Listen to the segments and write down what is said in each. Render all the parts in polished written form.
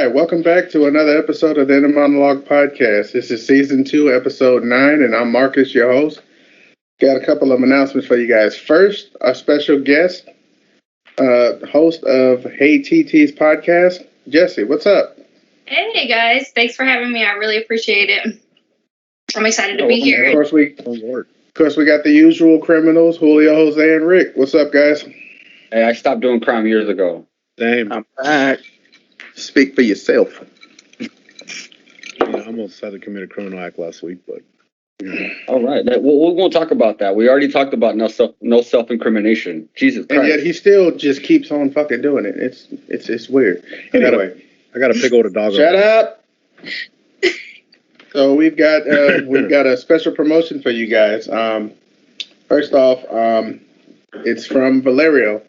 right, welcome back to another episode of the Monolog podcast. This is season 2, episode 9, and I'm Marcus, your host. Got a couple of announcements for you guys. First, our special guest, host of Hey TT's podcast, Jesse. What's up? Hey guys, thanks for having me. I really appreciate it. I'm excited to be here. Of course, we got the usual criminals, Julio, Jose, and Rick. What's up, guys? Hey, I stopped doing crime years ago. Same. I'm back. Speak for yourself. Yeah, I almost had to commit a criminal act last week, but. All right, we won't talk about that. We already talked about no self-incrimination. Jesus Christ. And yet he still just keeps on fucking doing it. It's weird. Anyway, I got to pick older dog. Shut up. So we've got a special promotion for you guys. First off, it's from Valerio.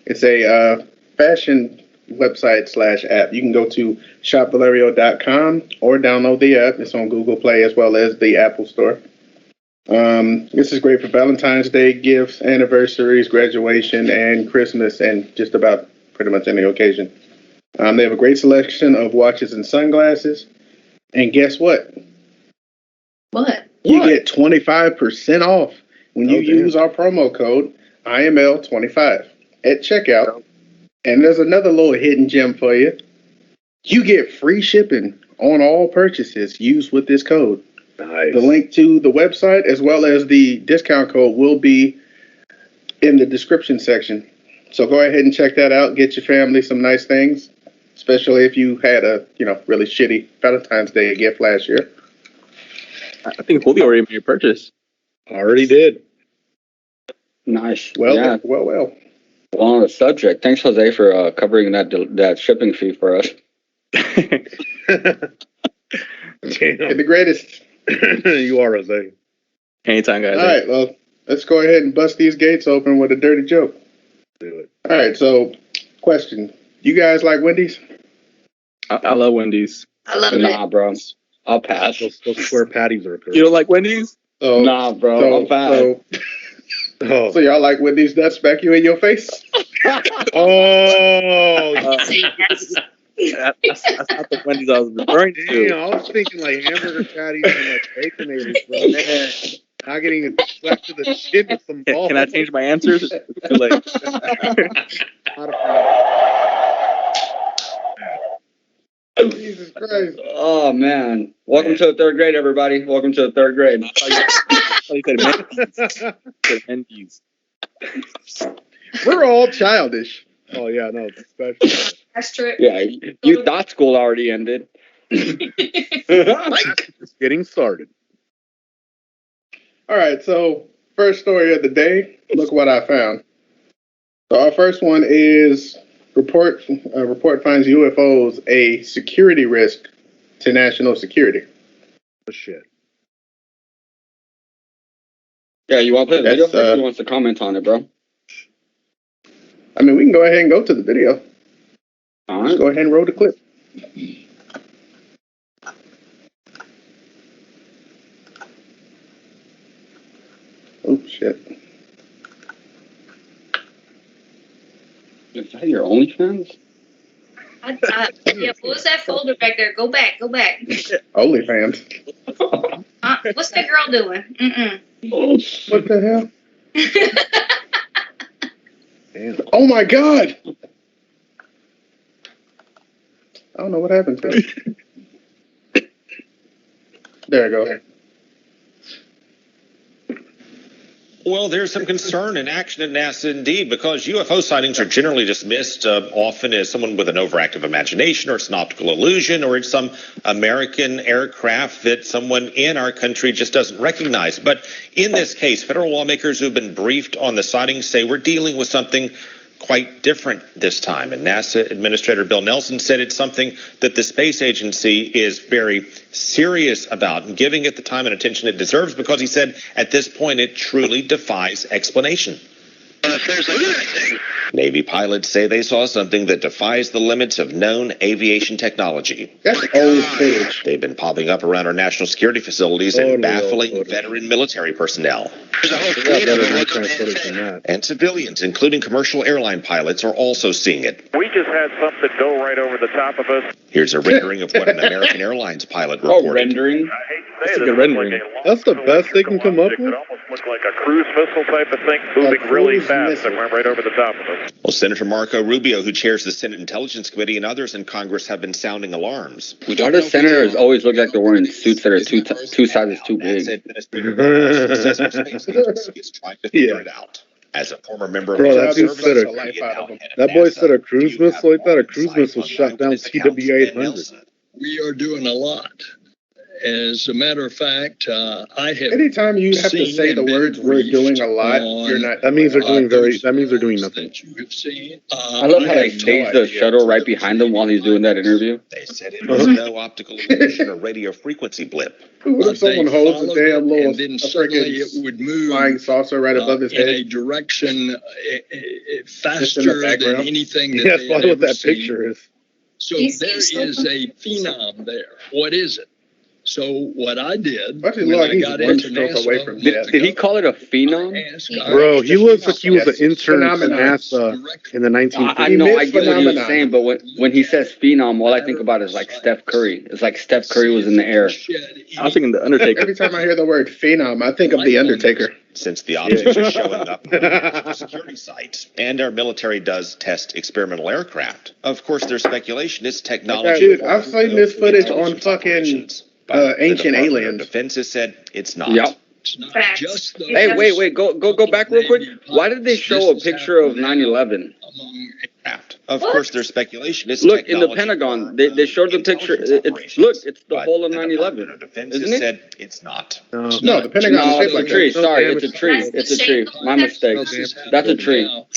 It's a fashion website / app. You can go to shopvalerio.com or download the app. It's on Google Play as well as the Apple Store. This is great for Valentine's Day gifts, anniversaries, graduation, and Christmas, and just about pretty much any occasion. They have a great selection of watches and sunglasses. And guess what? What? You get 25% off when you use our promo code IML25 at checkout. And there's another little hidden gem for you. You get free shipping on all purchases used with this code. Nice. The link to the website as well as the discount code will be in the description section. So go ahead and check that out. Get your family some nice things, especially if you had a really shitty Valentine's Day gift last year. I think Julio already made a purchase. Already did. Nice. Well. Well, on the subject, thanks, Jose, for covering that shipping fee for us. You're the greatest. You are, Jose. Anytime, guys. All right, well, let's go ahead and bust these gates open with a dirty joke. Do it. All right, so question. You guys like Wendy's? I love Wendy's. I love Nah, it. bro. I'll pass. Those square patties are good. You don't like Wendy's? So, Nah, bro. I'll pass. So y'all like Wendy's nuts smack you in your face? Oh, Yes. That's not the Wendy's I was referring to. damn. I was thinking like hamburger patties and like baconators, bro. Man, not getting slapped to the chin with some balls. Can I change my answers? Like, Jesus Christ. Oh, man. Welcome to the third grade, everybody. Welcome to the third grade. you said Mendy's. We're all childish. Oh yeah, no, it's special. That's true. Yeah, you thought school already ended. Just getting started. All right, so first story of the day. Look what I found. So our first one is report finds UFOs a security risk to national security. Oh, shit. Yeah, you want to play the video? That's, Who wants to comment on it, bro? I mean, we can go ahead and go to the video. All Let's right. go ahead and roll the clip. Oh, shit. Is that your OnlyFans? Yeah, what was that folder back there? Go back. OnlyFans. What's that girl doing? What the hell? Damn. Oh, my God. I don't know what happened to it. There you go. Well, there's some concern and action at NASA indeed, because UFO sightings are generally dismissed often as someone with an overactive imagination, or it's an optical illusion, or it's some American aircraft that someone in our country just doesn't recognize. But in this case, federal lawmakers who have been briefed on the sightings say we're dealing with something quite different this time. And NASA Administrator Bill Nelson said it's something that the space agency is very serious about and giving it the time and attention it deserves, because he said at this point it truly defies explanation. If there's anything, Navy pilots say they saw something that defies the limits of known aviation technology. That's old footage. They've been popping up around our national security facilities Totally and baffling old footage. veteran military personnel. there's a whole We got fleet of better them. than kind of footage than that. And civilians, including commercial airline pilots, are also seeing it. We just had something go right over the top of us. Here's a rendering of what an American Airlines pilot Oh, reported. rendering. I hate to That's say a this, good rendering. like a long That's the best they can come up electrical with? object. It almost looked like a cruise missile type of thing, moving really cruise fast missile. and went right over the top of us. Well, Senator Marco Rubio, who chairs the Senate Intelligence Committee, and others in Congress have been sounding alarms. Why do senators always look like they're wearing suits that are two sizes too big? Administrator Biden says our space agency is trying to figure it out. As a former member of Bro, the that dude service, said a- he and now head of That boy NASA, said a cruise you have missile like that. A more cruise insight missile on shot down eyewitness accounts than TW-800. Nelson. We are doing a lot. As a matter of fact, I have. Anytime you have to seen say the and been words "we're doing a lot," briefed you're not. That means they're doing those that means they're doing films nothing. that you have seen. I love how they have no stage the idea. shuttle right behind him while he's doing that interview. They said it was no optical illusion or radio frequency blip. What if someone They holds a followed damn it, little and then a suddenly it freaking would move flying saucer right above his in a head? direction Just faster in the than background? anything that Yeah, they that's had what ever that seen. picture is. So He's there so is a phenom there. What is it? So what I did Why does he when look like I he's got one into stroke NASA, away from was death? to Did he go- call it a phenom? I asked Bro, God Bro, he looks like he was an Yes. intern for Phenomenon. NASA directly. in the 1950s. I know, I get what he was Phenomenon. saying, but when he says phenom, all I think about is like Steph Curry. It's like Steph Curry was in the air. I was thinking the Undertaker. Every time I hear the word phenom, I think of the Undertaker. Since the objects are showing up on national security sites, and our military does test experimental aircraft. Of course, there's speculation it's technology. Dude, I've seen this footage on fucking Ancient Aliens. Defense has said it's not. Yep. It's not Facts. just the Hey, wait, go back real quick. Why did they show a picture of 9/11? among Aircraft. Of What? course, there's speculation it's Look, in the technology Pentagon, for, they showed the picture. intelligence It's look, operations. it's the But whole of the 9/11. Department of Defense isn't has it? said it's not. No, the Pentagon No, is shaped it's a like tree. that. Sorry, it's a tree. That's the It's a shape tree. of My that. mistake. That's a tree. Now,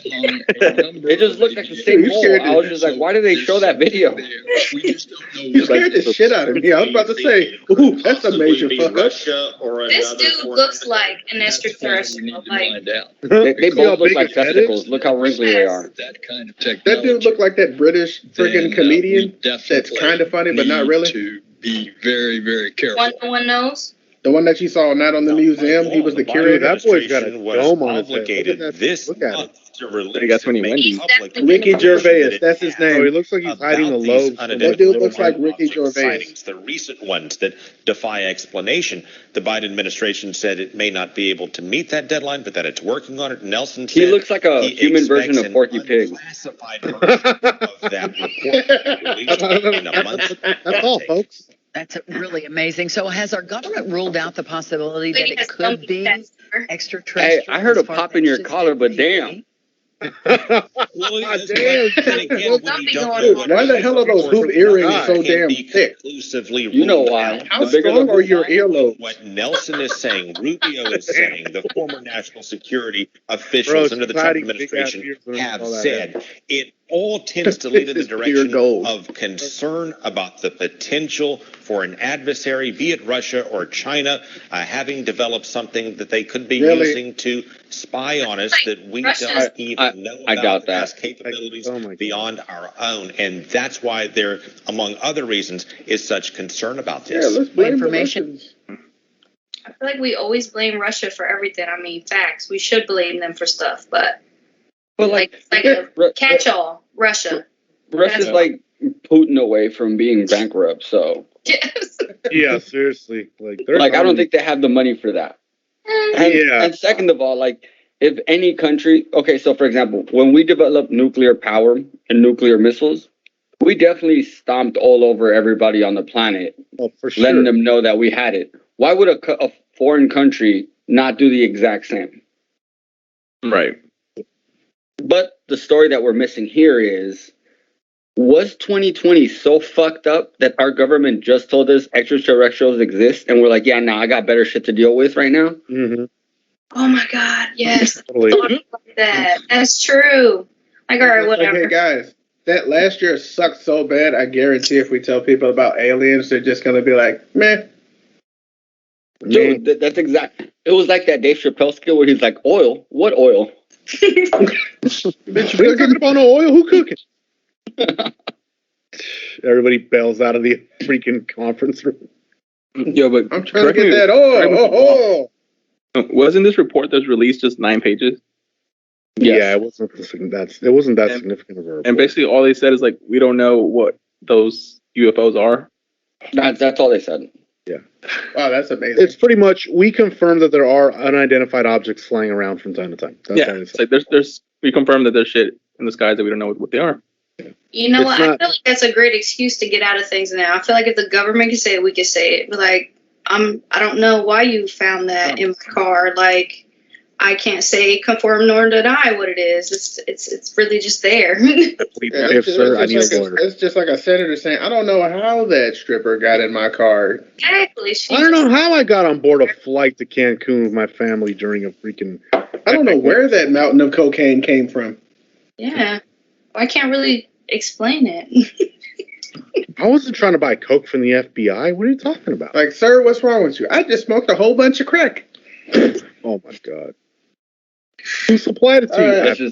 among a number It just of looked like the aviation- same You hole. scared I was just like, why did they show that video? We just don't know You what scared the shit out of me. I was about to say, ooh, that's a major fuck up. Russia or This dude looks like an extraterrestrial. Like, find out. They See how both look big like his head testicles. is? Look how wrinkly they are. That kind of That technology. dude looked like that British friggin' comedian that's definitely kind of funny, but not need really. To be very, very careful. no one knows. The one that you saw not on the museum, he was the curator. That boy's got a dome on his head. Obligated Look at that. this Look at it. month to release He got so many and make Wendy's. public He's definitely Ricky Gervais, that's his Oh, he name. looks like he's hiding the about these loaves. from unidentified That dude little looks like kid. Ricky object Gervais. sightings, the recent ones that defy explanation. The Biden administration said it may not be able to meet that deadline, but that it's working on it. Nelson said He looks like a he human version expects of an Porky Pig. unclassified version of that report released in a month. That's all, folks. That's really amazing. So has our government ruled out the possibility that Lady it has could something be that's- extraterrestrial? Hey, I heard a as far pop as in your this collar, but may damn. be? Well, Damn. then again, Well, when you something don't going know on. what Why the hell are those hoop earrings so damn thick? Conclusively You know ruled why. out. How The bigger strong the are your earlobes? What Nelson is saying, Rubio is saying, the former national security Bro, officials under the Trump hiding big-ass administration ears when have all that said it all tends to lead in the This is pure direction gold. of concern about the potential for an adversary, be it Russia or China, having developed something that they could be Really? using to spy on us that we Russia's- don't even know I about doubt that has that. capabilities Oh my God. beyond our own. And that's why there, among other reasons, is such concern about Yeah, this. let's blame the Information. Russians. I feel like we always blame Russia for everything. I mean, facts. We should blame them for stuff, but But like like, a Ru- catch-all. Russia. Russia's like Putin away from being bankrupt. So, Yes. Yeah, seriously. Like, they're like, I don't not- think they have the money for that. And, Yeah. and second of all, like, if any country, okay, so for example, when we developed nuclear power and nuclear missiles, we definitely stomped all over everybody on the planet, Oh, for sure. letting them know that we had it. Why would a foreign country not do the exact same? Right. But the story that we're missing here is, was 2020 so fucked up that our government just told us extraterrestrials exist and we're like, yeah, nah, I got better shit to deal with right now? Mm-hmm. Oh my God. Yes. Totally. Thought about that. That's true. Like, all right, whatever. Okay, guys, that last year sucked so bad. I guarantee if we tell people about aliens, they're just gonna be like, meh. Dude, that's exact. It was like that Dave Chappelle skill where he's like, oil? What oil? Bitch, you cooking up on the oil? Who cooking? Everybody bails out of the freaking conference room. Yo, but I'm trying to correct me- get that correct me if I'm oil. wrong. Wasn't this report that's released just 9 pages? Yes. Yeah, it wasn't that And- significant of a report. And basically all they said is like, we don't know what those UFOs are. That's all they said. Wow, that's amazing. It's pretty much, we confirm that there are unidentified objects flying around from time to time. That's all Yeah, they it's said. like we confirm that there's shit in the skies that we don't know what they are. You know It's what? not- I feel like that's a great excuse to get out of things now. I feel like if the government can say it, we can say it. But like, I don't know why you found that in my car. Like, I can't say confirm nor deny what it is. It's really just there. If, sir, I need a lawyer. It's just like a senator saying, I don't know how that stripper got in my car. Exactly. I don't know how I got on board a flight to Cancun with my family during a freaking... I don't know where that mountain of cocaine came from. Yeah. I can't really explain it. I wasn't trying to buy coke from the FBI. What are you talking about? Like, sir, what's wrong with you? I just smoked a whole bunch of crack. Oh my God. Who supplied it to you?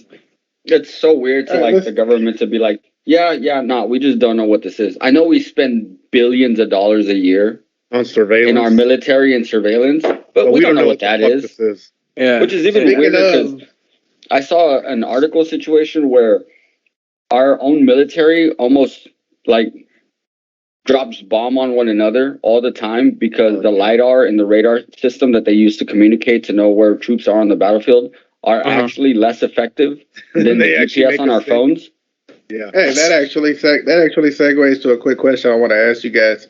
It's so weird to like the government to be like, we just don't know what this is. I know we spend billions of dollars a year On surveillance. in our military and surveillance, but we don't know what that is. This is. Yeah. Which is even Speaking weirder of- because I saw an article situation where our own military almost like drops bomb on one another all the time because the LiDAR and the radar system that they use to communicate to know where troops are on the battlefield are actually less effective than They the actually GPS make on our us think. phones. Yeah. Hey, that actually segues to a quick question I want to ask you guys.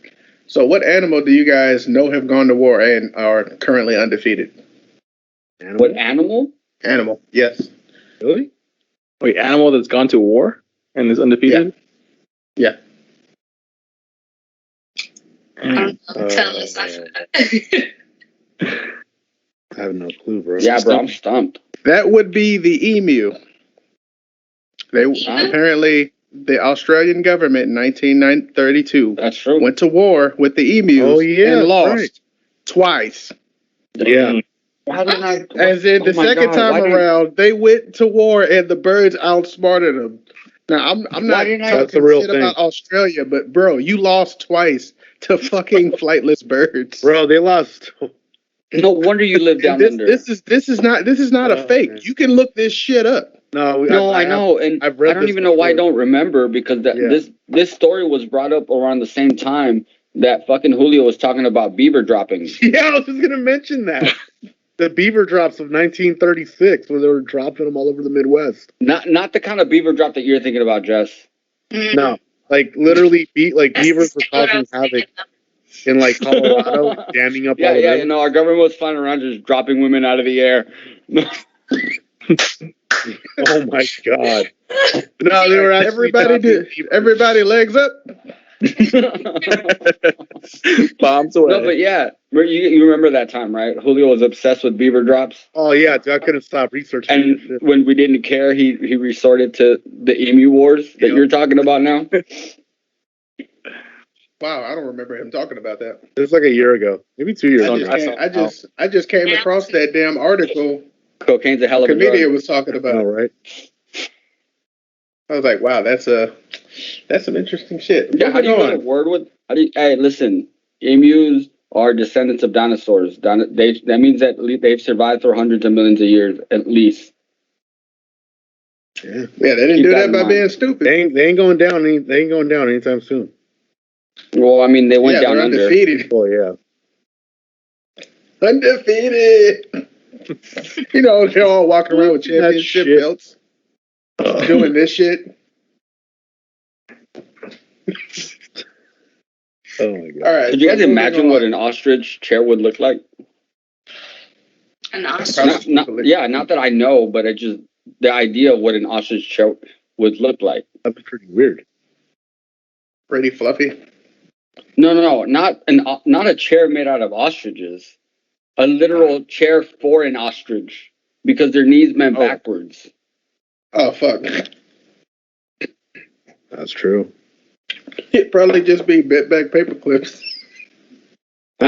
So, what animal do you guys know have gone to war and are currently undefeated? Animal? What animal? Animal, yes. Really? Wait, animal that's gone to war and is undefeated? Yeah. I don't know. Tell us. I have no clue, bro. Yeah, bro, I'm stumped. That would be the emu. They apparently the Australian government in 1932 That's true. went to war with the emus Oh, yeah, and that's lost right. twice. Yeah. Why didn't I? As in the Oh my second God, time why didn't- around, they went to war and the birds outsmarted them. Now I'm Why not didn't I- talking That's the real shit thing. about Australia, but bro, you lost twice to fucking flightless birds. Bro, they lost. No wonder you live down And under. this is not a Oh, fake. man. You can look this shit up. No, No, I know, and I've read I don't this even know why I before. don't remember because Yeah. this story was brought up around the same time that fucking Julio was talking about beaver droppings. Yeah, I was just gonna mention that. The beaver drops of 1936, where they were dropping them all over the Midwest. Not the kind of beaver drop that you're thinking about, Jess. No, like literally, beavers were causing havoc in like Colorado, damming up all of them. Our government was flying around just dropping women out of the air. Oh my God! No, they were actually Everybody legs up. Bombs away. No, but yeah, you remember that time, right? Julio was obsessed with beaver drops, Oh yeah, dude, I couldn't stop researching and this shit. when we didn't care, he resorted to the emu wars that you're talking about now. Wow, I don't remember him talking about that. It was like a year ago, maybe 2 years ago. I just came across that damn article Cocaine's a hell of a comedian drug. was talking about. Oh, right. I was like, wow, that's some interesting shit. Yeah, how do you Moving go to on. word with? Hey, listen, emus are descendants of dinosaurs. That means that they've survived for hundreds of millions of years at least. Yeah, Yeah, they didn't Keep do that that in by mind. being stupid. they ain't going down. They ain't going down anytime soon. Well, I mean, they went Yeah, down they're under. undefeated. Oh yeah. Undefeated. You know, they're all walking around with championship shit. belts, doing this shit. Oh my God. All right. Could you guys so moving imagine on. what an ostrich chair would look like? An ostrich. Not that I know, but it just the idea of what an ostrich chair would look like. That'd be pretty weird. Pretty fluffy. No, not a chair made out of ostriches. A literal chair for an ostrich because their knees bent backwards. Oh fuck! That's true. It'd probably just be bent back paper clips.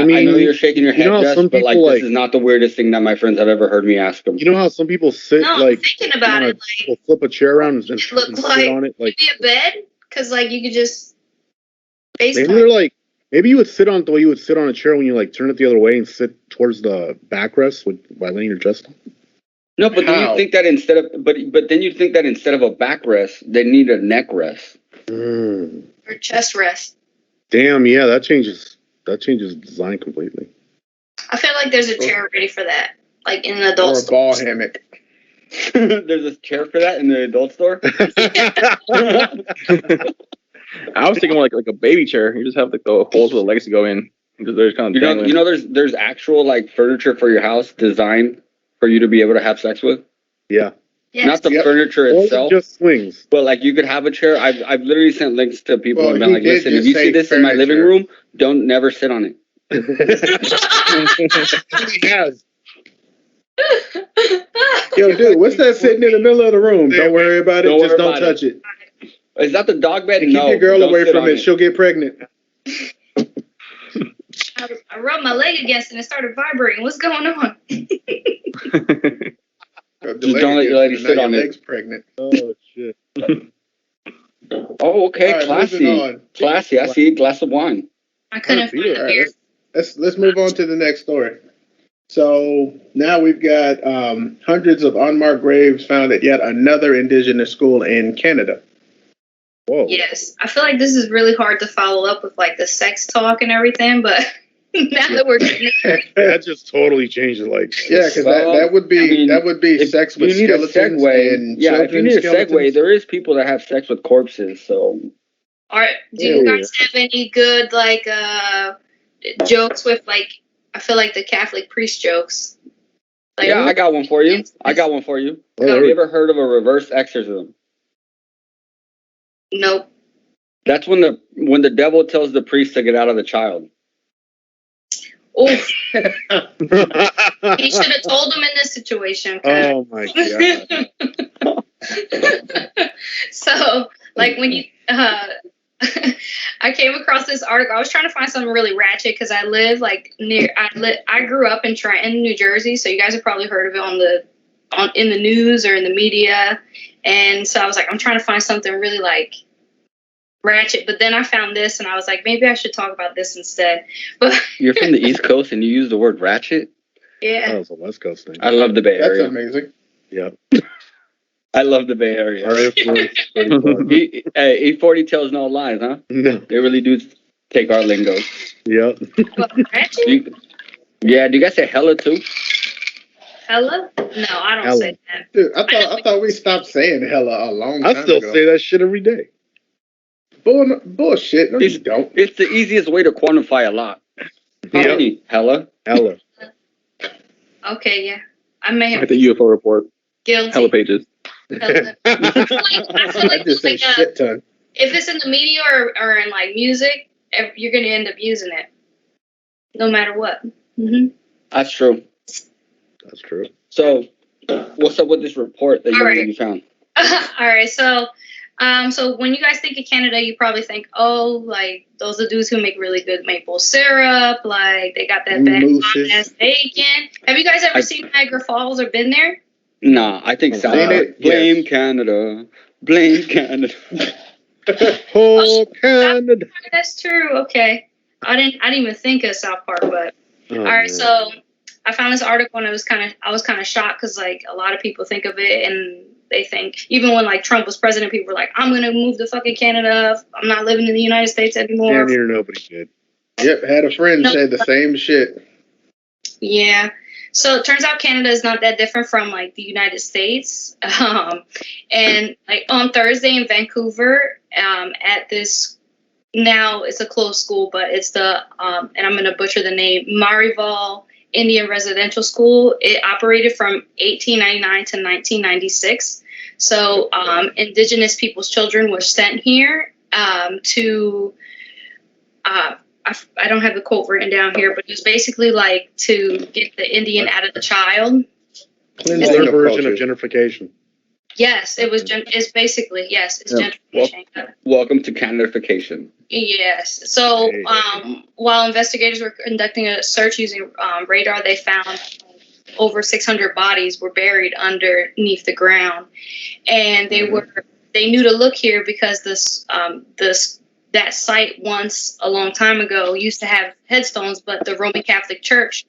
I know you're shaking your head, know how Jess, some but like people, this is not the weirdest thing that my friends have ever heard me ask them. You know how some people sit No, I'm like thinking about it. they'll flip a chair around and Look sit like on it like maybe a bed, because like you could just maybe FaceTime. they're like maybe you would sit on the way you would sit on a chair when you like turn it the other way and sit towards the backrest by laying your chest on. No, but then you think that instead of then you think that instead of a backrest, they need a neck rest. Or chest rest. Damn, yeah, that changes design completely. I feel like there's a chair ready for that, like in an adult Or a store. ball hammock. There's a chair for that in the adult store. I was thinking more like a baby chair. You just have the holes for the legs to go in. There's kind of you know, there's actual like furniture for your house designed for you to be able to have sex with. Yeah. Yes. Not the furniture Or itself, just swings. but like you could have a chair. I've literally sent links to people Well, and been he like, did listen, if just you say see this in my living furniture. room, don't never sit on it. He has. Yo, dude, what's that sitting in the middle of the room? Don't worry about it. Don't Just worry don't about touch it. Is that the dog bed? And No. keep your girl don't away sit from on it. She'll get pregnant. I rubbed my leg against it and it started vibrating. What's going on? Just don't let your lady sit on it. Leg's pregnant. Oh shit. Oh, okay, All right, classy. moving on. Classy. I see a glass of wine. I couldn't find All the right, beer. let's move on to the next story. So now we've got hundreds of unmarked graves found at yet another indigenous school in Canada. Whoa. Yes, I feel like this is really hard to follow up with like the sex talk and everything, but now that we're getting it, That just totally changes like Yeah, because Well, that would be I mean, sex If with you need a skeletons segue, and yeah, if you need a children's segue, skeletons. there is people that have sex with corpses. So do you guys have any good like jokes with like? I feel like the Catholic priest jokes. Like, yeah, I got one for you. Have you ever heard of a reverse exorcism? Nope. That's when the devil tells the priest to get out of the child. Oof. He should have told him in this situation. Oh my god. So, like when you, I came across this article. I was trying to find something really ratchet because I live like near. I grew up in Trenton, New Jersey. So you guys have probably heard of it in the news or in the media. And so I was like, I'm trying to find something really like ratchet. But then I found this, and I was like, maybe I should talk about this instead. But You're from the East Coast and you use the word ratchet? yeah. That was a West Coast thing. I love the Bay That's Area. amazing. Yeah. I love the Bay Area. Our influence is pretty far. E40 tells no lies, huh? No. They really do take our lingo. Yep. What, ratchet? Yeah, do you guys say hella too? Hella? No, I don't Hella. say that. Dude, I thought we stopped saying hella a long I time still ago. say that shit every day. Bullshit. No, you don't. It's the easiest way to quantify a lot. How Yep. many? Hella? Hella. Okay, yeah. I may have Like the UFO report. guilty. Hella pages. Hella. I feel I like, just say like shit ton. if it's in the media or in like music, you're gonna end up using it, no matter what. Mm-hmm. That's true. That's true. So, what's up with this report that All right. you found? All right, so when you guys think of Canada, you probably think, oh, like those are dudes who make really good maple syrup, like they got that bad Mooses. ass bacon. Have you guys ever seen Niagara Falls or been there? Nah, I think South Blame Park. it, Blame yes. Canada. Blame Canada. Oh, Canada. That's true. Okay, I didn't even think of South Park, but Oh, all right. man. So I found this article and I was kind of shocked because like a lot of people think of it and they think even when like Trump was president, people were like, I'm gonna move to fucking Canada. I'm not living in the United States anymore. Damn near nobody did. Yep, had a friend No. say the same shit. Yeah. So it turns out Canada is not that different from like the United States. And like on Thursday in Vancouver, at this, now it's a closed school, but it's the, and I'm going to butcher the name, Marival Indian Residential School. It operated from 1899 to 1996. So indigenous people's children were sent here to, I don't have the quote written down here, but it's basically like to get the Indian out of the child. Cleansing Their of version of culture. gentrification. Yes, it was. It's basically yes. It's Yeah. gentrification. Welcome to Canadification. Yes. So, while investigators were conducting a search using radar, they found over 600 bodies were buried underneath the ground, and they knew to look here because that site once a long time ago used to have headstones, but the Roman Catholic Church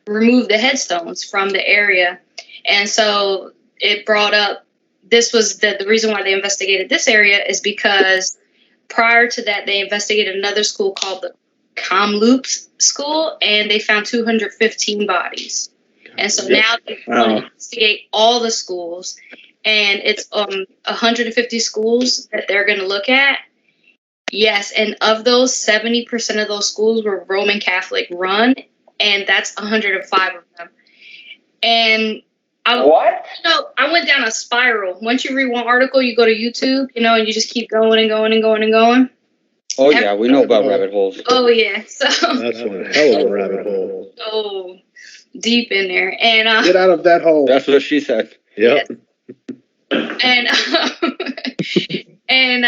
removed the headstones from the area, and so it brought up. This was the reason why they investigated this area is because prior to that, they investigated another school called the Kamloops School, and they found 215 bodies. And so now they want to investigate all the schools, and it's 150 schools that they're going to look at. Yes, and of those, 70% of those schools were Roman Catholic run, and that's 105 of them. And I went down a spiral. Once you read one article, you go to YouTube, and you just keep going and going and going and going. Oh, yeah, we know about rabbit holes. Oh, yeah. So That's one hell of a rabbit hole. Oh, deep in there. And Get out of that hole. That's what she said. Yep. and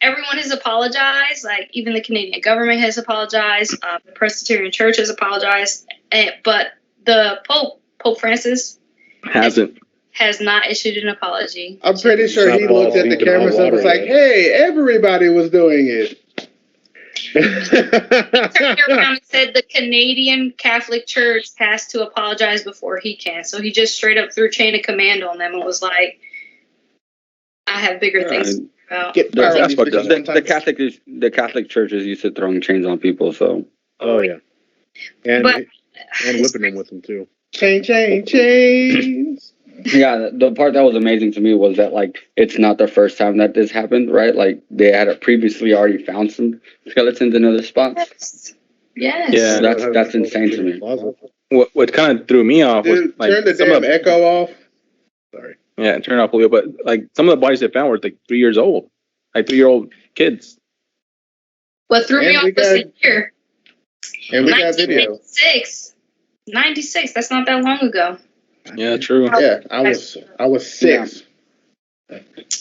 everyone has apologized. Like even the Canadian government has apologized. The Presbyterian Church has apologized. But the Pope Francis has not issued an apology. I'm pretty sure he looked at the cameras and was like, "Hey, everybody was doing it." He turned around and said the Canadian Catholic Church has to apologize before he can. So he just straight up threw chain of command on them and was like, "I have bigger things to about." The Catholic Church is used to throwing chains on people, so. Oh yeah, and whipping them with them too. Chains. Yeah, the part that was amazing to me was that, like, it's not the first time that this happened, right? Like, they had previously already found some skeletons in other spots. Yes. Yeah, that's insane to me. What kind of threw me off was, like, turn the damn echo off. Sorry. Yeah, turn it off, Julio. But, like, some of the bodies they found were, like, 3 years old. Like, 3-year-old kids. What threw me off was the year. And we got video. 96. That's not that long ago. Yeah, true. Yeah, I was 6. Yeah.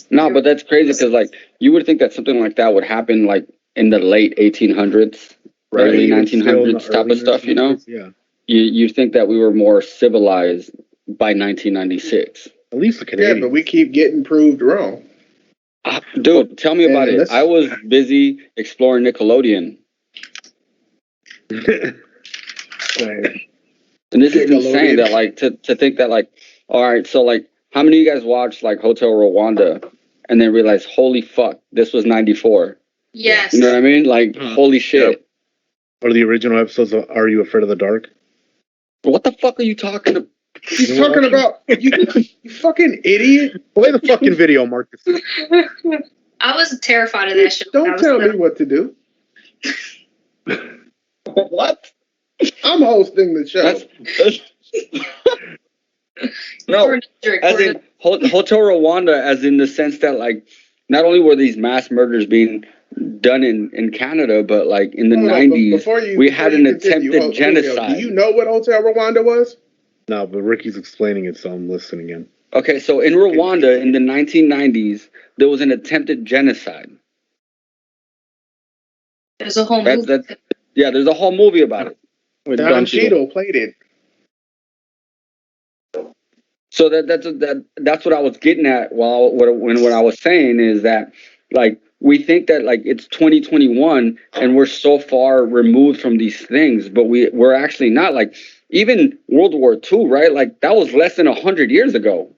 No, but that's crazy because, like, you would think that something like that would happen, like, in the late 1800s, early 1900s type of stuff, you know? Yeah. You'd think that we were more civilized by 1996. At least the Canadians. Yeah, but we keep getting proved wrong. Dude, tell me about it. I was busy exploring Nickelodeon. And this is insane that, like, to think that, like, all right, so, like, how many of you guys watched, like, Hotel Rwanda and then realized, holy fuck, this was 94? Yes. You know what I mean? Like, holy shit. Yep. Or the original episodes of Are You Afraid of the Dark? What the fuck are you talking about? He's talking about, you fucking idiot. Play the fucking video, Marcus. I was terrified of that show. Don't tell me what to do. What? I'm hosting the show. No, as in Hotel Rwanda, as in the sense that, like, not only were these mass murders being done in Canada, but, like, in the 90s, we had an attempted genocide. Do you know what Hotel Rwanda was? No, but Ricky's explaining it, so I'm listening in. Okay, so in Rwanda, in the 1990s, there was an attempted genocide. There's a whole movie. Yeah, there's a whole movie about it. Don Cheadle played it. So that's what I was getting at when I was saying is that, like, we think that, like, it's 2021 and we're so far removed from these things, but we're actually not. Like, even World War II, right? Like, that was less than 100 years ago.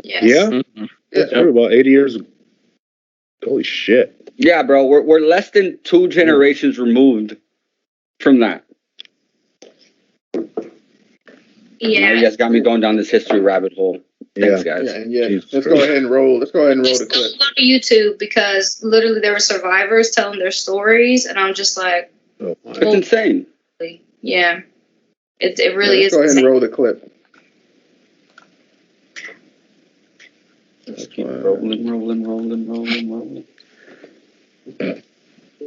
Yes. Yeah? Mm-hmm. That's about 80 years ago. Holy shit. Yeah, bro. We're less than 2 generations removed from that. Yeah. Now you guys got me going down this history rabbit hole. Thanks, guys. Yeah. Let's go ahead and roll. Let's go ahead and roll the clip. Go to YouTube because literally there were survivors telling their stories, and I'm just like, it's insane. Yeah, it really is. Let's go ahead and roll the clip. Let's keep rolling.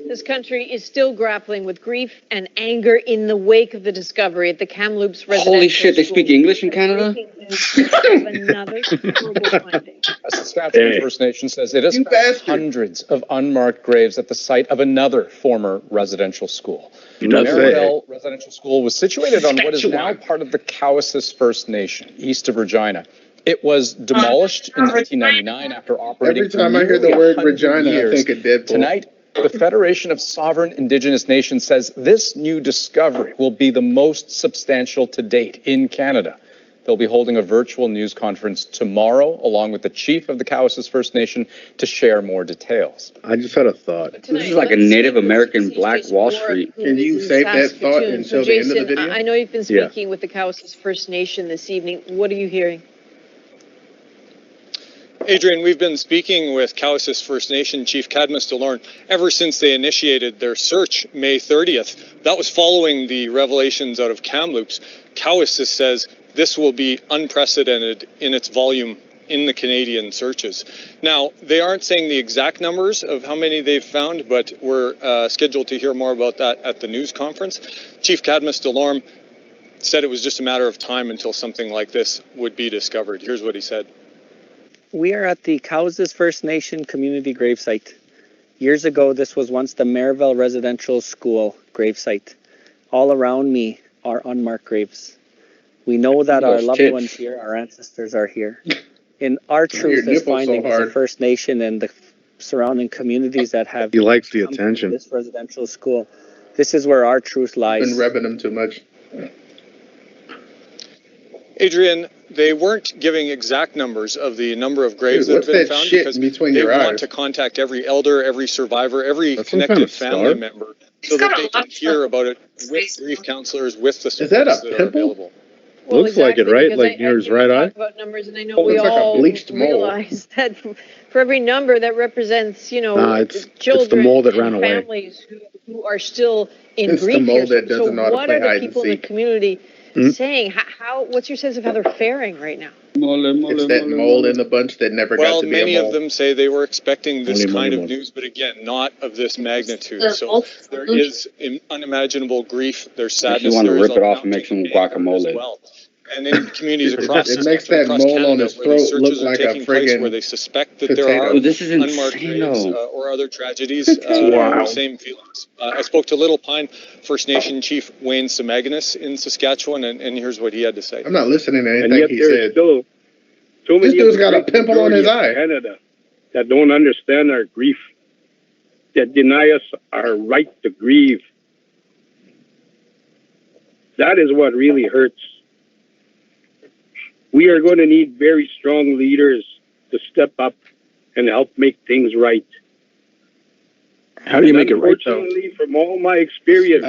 This country is still grappling with grief and anger in the wake of the discovery at the Kamloops residential Holy shit, they school. speak English in Canada? of another horrible finding. A Saskatchewan First Nation says it has found hundreds of unmarked graves at the site of another former residential school. The Maribel Residential School was situated on what is now part of the Ikeas First Nation, east of Regina. It was demolished in 1999 after operating Every time I hear the word Regina, I think of Deadpool. Tonight, the Federation of Sovereign Indigenous Nations says this new discovery will be the most substantial to date in Canada. They'll be holding a virtual news conference tomorrow, along with the chief of the Ikeas First Nation, to share more details. I just had a thought. This is like a Native American Black Wall Street. Can you save that thought until the end of the video? I know you've been speaking with the Ikeas First Nation this evening. What are you hearing? Adrian, we've been speaking with Ikeas First Nation Chief Cadmus DeLorme ever since they initiated their search May 30th. That was following the revelations out of Kamloops. Ikeas says this will be unprecedented in its volume in the Canadian searches. Now, they aren't saying the exact numbers of how many they've found, but we're scheduled to hear more about that at the news conference. Chief Cadmus DeLorme said it was just a matter of time until something like this would be discovered. Here's what he said. We are at the Ikeas First Nation community gravesite. Years ago, this was once the Maribel Residential School gravesite. All around me are unmarked graves. We know that our loved ones here, our ancestors are here. In our truth is finding the First Nation and the surrounding communities that have he likes the attention. This residential school. This is where our truth lies. Been rebbing him too much. Adrian, they weren't giving exact numbers of the number of graves that have been found because they want to contact every elder, every survivor, every connected family member so that they can hear about it with grief counselors, with the supports that are available. Well, looks like it, right? Like near his right eye? About numbers, and I know we all realize that for every number that represents, children it's the mole that ran away. Families who are still in grief here. So what are the people in the community saying? What's your sense of how they're faring right now? It's that mole in the bunch that never got to be a mole. Well, many of them say they were expecting this kind of news, but again, not of this magnitude. So there is unimaginable grief. There's sadness. You want to rip it off and make some guacamole. As well. And in communities across it makes that mole on his throat look like a friggin' where they suspect that there are unmarked graves or other tragedies. Same feelings. I spoke to Little Pine First Nation Chief Wayne Samaganus in Saskatchewan, and here's what he had to say. I'm not listening to anything he said. This dude's got a pimple on his eye. Canada that don't understand our grief, that deny us our right to grieve. That is what really hurts. We are going to need very strong leaders to step up and help make things right. How do you make it right, though? Unfortunately, from all my experience,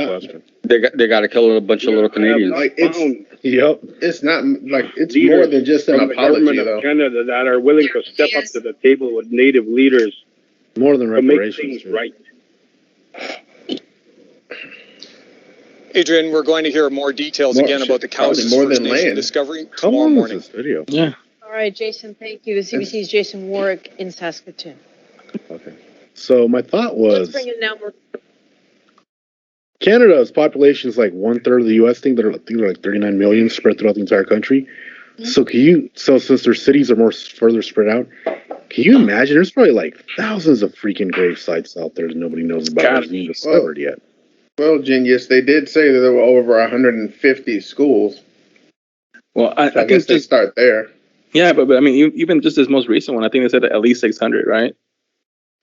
they got to kill a bunch of little Canadians. Like it's not like it's more than just an apology, government though. of Canada that are willing to step up to the table with Native leaders more than reparations to make things right. Adrian, we're going to hear more details again about the Ikeas First Nation discovery tomorrow morning. Video? Yeah. All right, Jason, thank you. The CBC's Jason Warwick in Saskatoon. Okay. So my thought was, let's bring it now. Canada's population is like 1/3 of the U.S. thing. They're like 39 million spread throughout the entire country. Mm-hmm. So since their cities are more further spread out, can you imagine? There's probably like thousands of freaking grave sites out there that nobody knows about. Hasn't been discovered yet. Well, Genius, they did say that there were over 150 schools. Well, I guess think they start there. Yeah, but I mean, even just this most recent one, I think they said at least 600, right?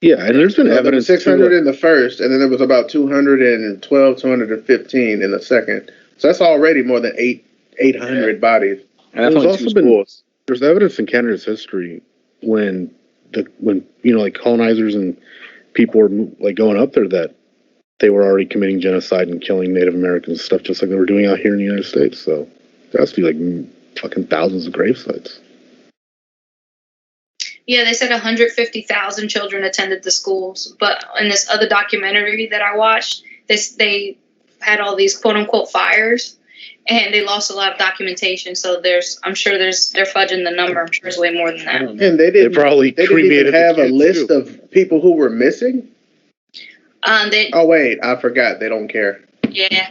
Yeah, and there's been evidence. 600 in the first, and then there was about 212, 215 in the second. So that's already more than 800 bodies. And that's only 2 schools. There's evidence in Canada's history when like colonizers and people were like going up there that they were already committing genocide and killing Native Americans and stuff, just like they were doing out here in the United States. So there has to be like fucking thousands of grave sites. Yeah, they said 150,000 children attended the schools. But in this other documentary that I watched, they had all these quote unquote fires, and they lost a lot of documentation. So I'm sure they're fudging the number. I'm sure it's way more than that. And they didn't even have a list of people who were missing. Oh wait, I forgot. They don't care. Yeah.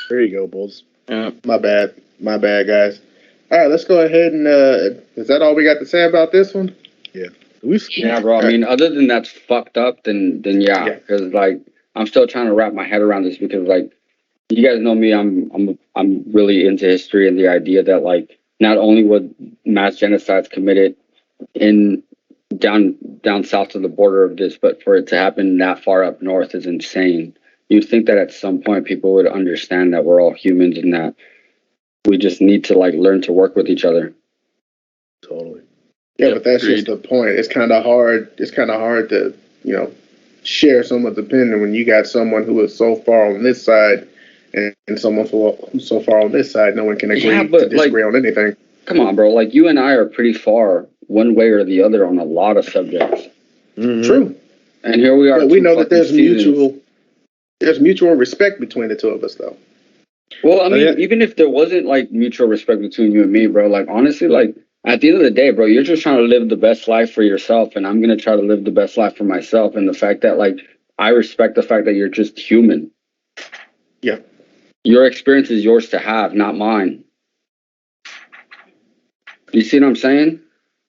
There you go, Bulls. Yeah. My bad, guys. All right, let's go ahead and, is that all we got to say about this one? Yeah. Yeah, bro. I mean, other than that's fucked up, then yeah. Because like, I'm still trying to wrap my head around this because like, you guys know me. I'm really into history and the idea that like, not only would mass genocides committed in down south of the border of this, but for it to happen that far up north is insane. You'd think that at some point people would understand that we're all humans and that we just need to like learn to work with each other. Totally. Yeah, but that's just the point. It's kind of hard. It's kind of hard to, share someone's opinion when you got someone who is so far on this side and someone who's so far on this side. No one can agree to disagree on anything. Come on, bro. Like, you and I are pretty far one way or the other on a lot of subjects. Mm-hmm. True. And here we are. But we know that there's mutual respect between the two of us, though. Well, I mean, even if there wasn't like mutual respect between you and me, bro, like honestly, like at the end of the day, bro, you're just trying to live the best life for yourself, and I'm gonna try to live the best life for myself. And the fact that like I respect the fact that you're just human. Yeah. Your experience is yours to have, not mine. You see what I'm saying?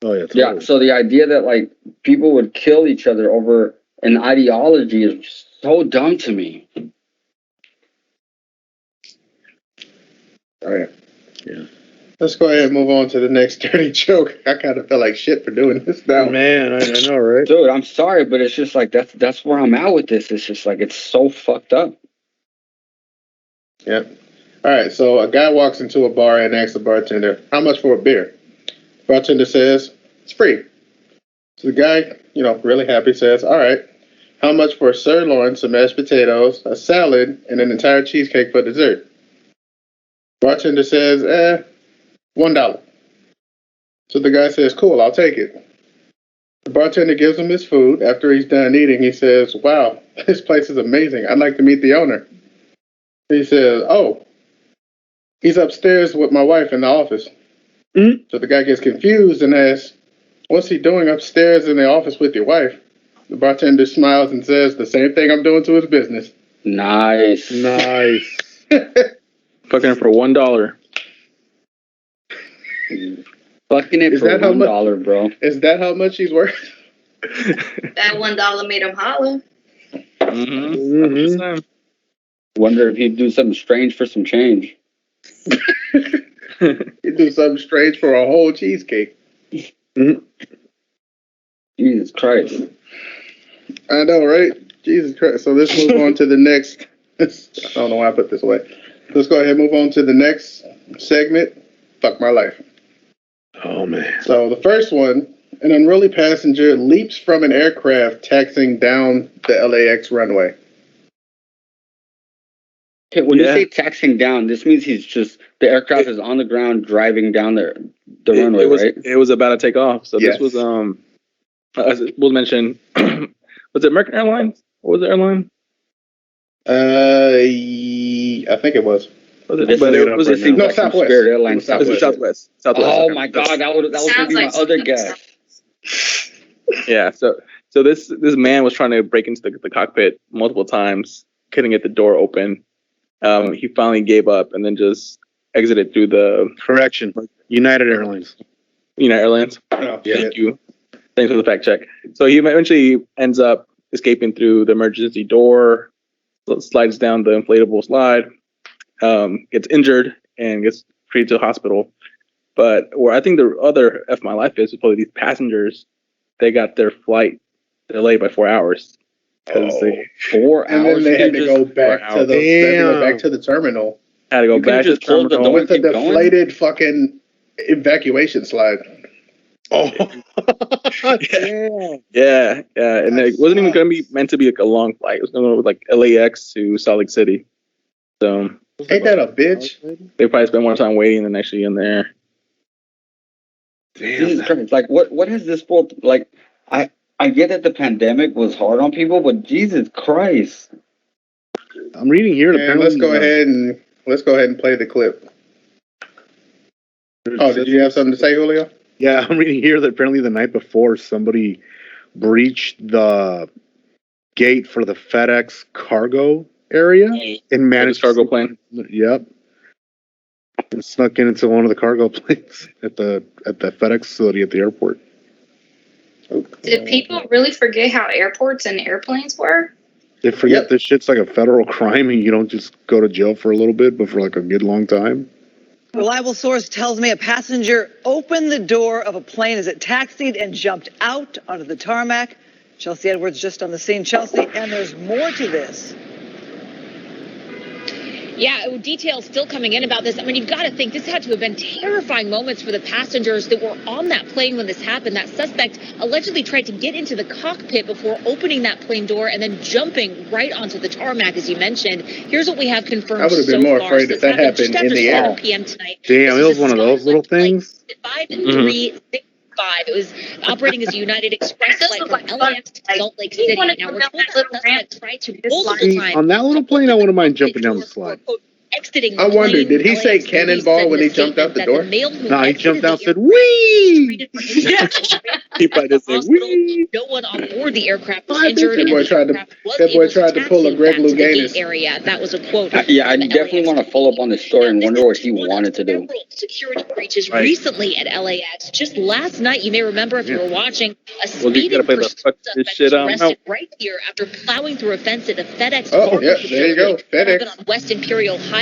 Oh yeah. Totally. Yeah. So the idea that like people would kill each other over an ideology is so dumb to me. All right. Yeah. Let's go ahead and move on to the next dirty joke. I kind of feel like shit for doing this now. Man, I know, right? Dude, I'm sorry, but it's just like that's where I'm at with this. It's just like it's so fucked up. Yeah. All right. So a guy walks into a bar and asks the bartender, "How much for a beer?" Bartender says, "It's free." So the guy, really happy says, "All right. How much for a sirloin, some mashed potatoes, a salad, and an entire cheesecake for dessert?" Bartender says, $1. So the guy says, "Cool, I'll take it." The bartender gives him his food. After he's done eating, he says, "Wow, this place is amazing. I'd like to meet the owner." He says, "Oh, he's upstairs with my wife in the office." Mm-hmm. So the guy gets confused and asks, "What's he doing upstairs in the office with your wife?" The bartender smiles and says, "The same thing I'm doing to his business." Nice. Fucking for $1. Fucking it for $1, bro. Is that how much he's worth? That $1 made him holler. Mm-hmm. Wonder if he'd do something strange for some change. He'd do something strange for a whole cheesecake. Jesus Christ. I know, right? Jesus Christ. So let's move on to the next. I don't know why I put this away. Let's go ahead and move on to the next segment. Fuck my life. Oh, man. So the first one, an unruly passenger leaps from an aircraft taxiing down the LAX runway. Okay, when you say taxiing down, this means the aircraft is on the ground driving down the runway, right? It was about to take off. So yes. This was, as we'll mention, was it American Airlines? What was the airline? I think it was. It was a thing. No, Southwest. Spirit Airlines. Southwest. Oh my God, that was gonna be my other guess. Yeah. So this man was trying to break into the cockpit multiple times, couldn't get the door open. He finally gave up and then just exited through the United Airlines. United Airlines. Oh, Thank you. Thanks for the fact check. So he eventually ends up escaping through the emergency door, slides down the inflatable slide, gets injured and gets treated to the hospital. But where I think the other F my life is probably these passengers, they got their flight delayed by 4 hours. 4 hours? And then they had to go back to the terminal. Had to go back to the terminal with the deflated fucking evacuation slide. Oh, yeah. And it wasn't even going to be meant to be like a long flight. It was going to go like LAX to Salt Lake City. So ain't that a bitch? They probably spent more time waiting than actually in there. Damn. Like what has this world like? I get that the pandemic was hard on people, but Jesus Christ. I'm reading here. And let's go ahead and play the clip. Oh, did you have something to say, Julio? Yeah, I'm reading here that apparently the night before somebody breached the gate for the FedEx cargo area and managed cargo plane. Yep. and snuck into one of the cargo planes at the FedEx facility at the airport. Did people really forget how airports and airplanes were? They forget this shit's like a federal crime and you don't just go to jail for a little bit, but for like a good long time. Reliable source tells me a passenger opened the door of a plane as it taxied and jumped out onto the tarmac. Chelsea Edwards just on the scene. Chelsea, and there's more to this. Yeah, details still coming in about this. I mean, you've got to think this had to have been terrifying moments for the passengers that were on that plane when this happened. That suspect allegedly tried to get into the cockpit before opening that plane door and then jumping right onto the tarmac, as you mentioned. Here's what we have confirmed. I would have been more afraid if that happened in the air. PM tonight. Damn, it was one of those little things. 5365. It was operating as a United Express flight from LAX to Salt Lake City. Now we're told the suspect tried to multiple times. On that little plane, I wouldn't mind jumping down the slide. Exiting I wonder, did he say cannonball when he jumped out the door? No, he jumped out and said, "Wee!" He probably did say, "Wee!" No one on board the aircraft was injured. That boy tried to pull a Greg Louganis. Area. That was a quote. Yeah, I definitely want to follow up on this story and wonder what he wanted to do. Security breaches recently at LAX. Just last night, you may remember if you were watching, a speeding suspect was arrested right here after plowing through a fence at a FedEx. Oh, yeah, there you go, FedEx. On West Imperial Highway.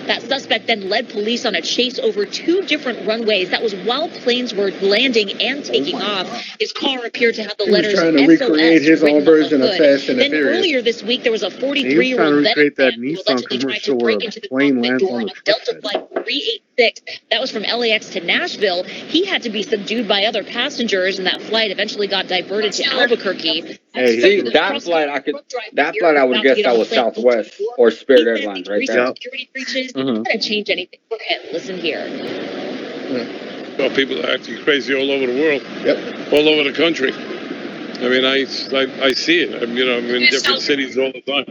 That suspect then led police on a chase over 2 different runways. That was while planes were landing and taking off. His car appeared to have the letters trying to recreate his own version of Fast and the Then Furious. earlier this week, there was a He was 43-year-old trying to veteran recreate that who Nissan allegedly tried to commercial where break a into the plane cockpit lands door on on the a Delta flight 386. That was from LAX to Nashville. He had to be subdued by other passengers, and that flight eventually got diverted to Albuquerque. Hey, see, that flight I would guess that was Southwest or Spirit Airlines right there. Security breaches didn't change anything for him. Listen here. Well, people are acting crazy all over the world. Yep. All over the country. I mean, I see it. I'm in different cities all the time.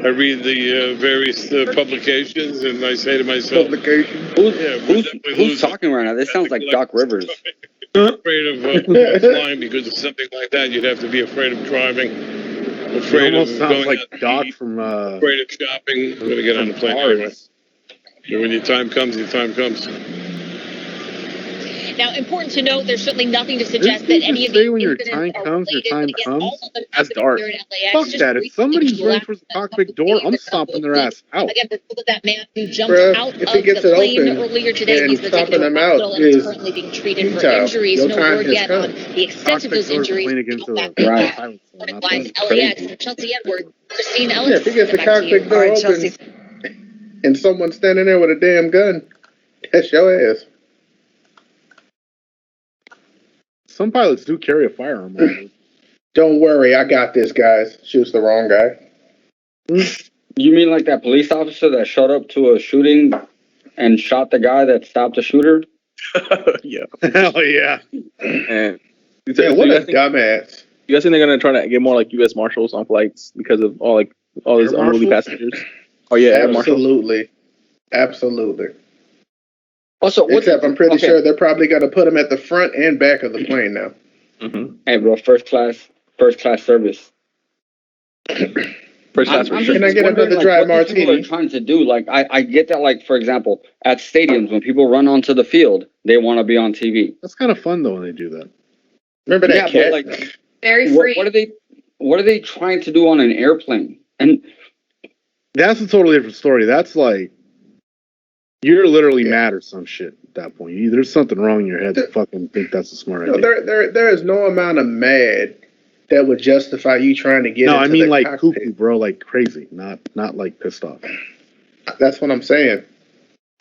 I read the various publications, and I say to myself, Who's talking right now? This sounds like Doc Rivers. afraid of flying because of something like that. You'd have to be afraid of driving, afraid of sounds going like out Doc to eat, from afraid of shopping. I'm going to get on the plane anyway. But when your time comes, your time comes. Now, important to note, there's certainly nothing to suggest that any of these when your incidents time are comes, your related. time Again, comes. all of them That's happening dark. here in LAX. Fuck Just that. If recently somebody's running last towards the cockpit door, I'm stomping their ass out. Again, we're told that man who jumped Bruh, out if of he gets the it plane open, earlier today, then he's been taken stomping to a him hospital out and is is currently being treated for futile. injuries. Your No time word has yet come. on the extent of Cockpit those door's injuries. leaning against the Right. Lies Crazy. LAX. Chelsea Edwards, Christine Yeah, Ellis. if he gets the back to you. cockpit door open and someone's standing there with a damn gun, that's your ass. Some pilots do carry a firearm. Don't worry, I got this, guys. Shoots the wrong guy. You mean like that police officer that showed up to a shooting and shot the guy that stopped the shooter? Yeah. Hell yeah. And Yeah, what a dumbass. You guys think they're gonna try to get more like U.S. Marshals on flights because of all these unruly passengers? Oh yeah, Air Marshals. Absolutely. Absolutely. Also, except I'm pretty sure they're probably going to put them at the front and back of the plane now. Mm-hmm. Hey, bro, first class service. First class. Can I get another dry what these people martini? are trying to do, like, I get that, like, for example, at stadiums when people run onto the field, they want to be on TV. That's kind of fun though when they do that. Remember that cat? But, like, Very free. what are they trying to do on an airplane? And that's a totally different story. That's like you're literally mad or some shit at that point. There's something wrong in your head to fucking think that's a smart idea. There is no amount of mad that would justify you trying to get No, into I mean the like cockpit. cuckoo, bro, like crazy, not like pissed off. That's what I'm saying.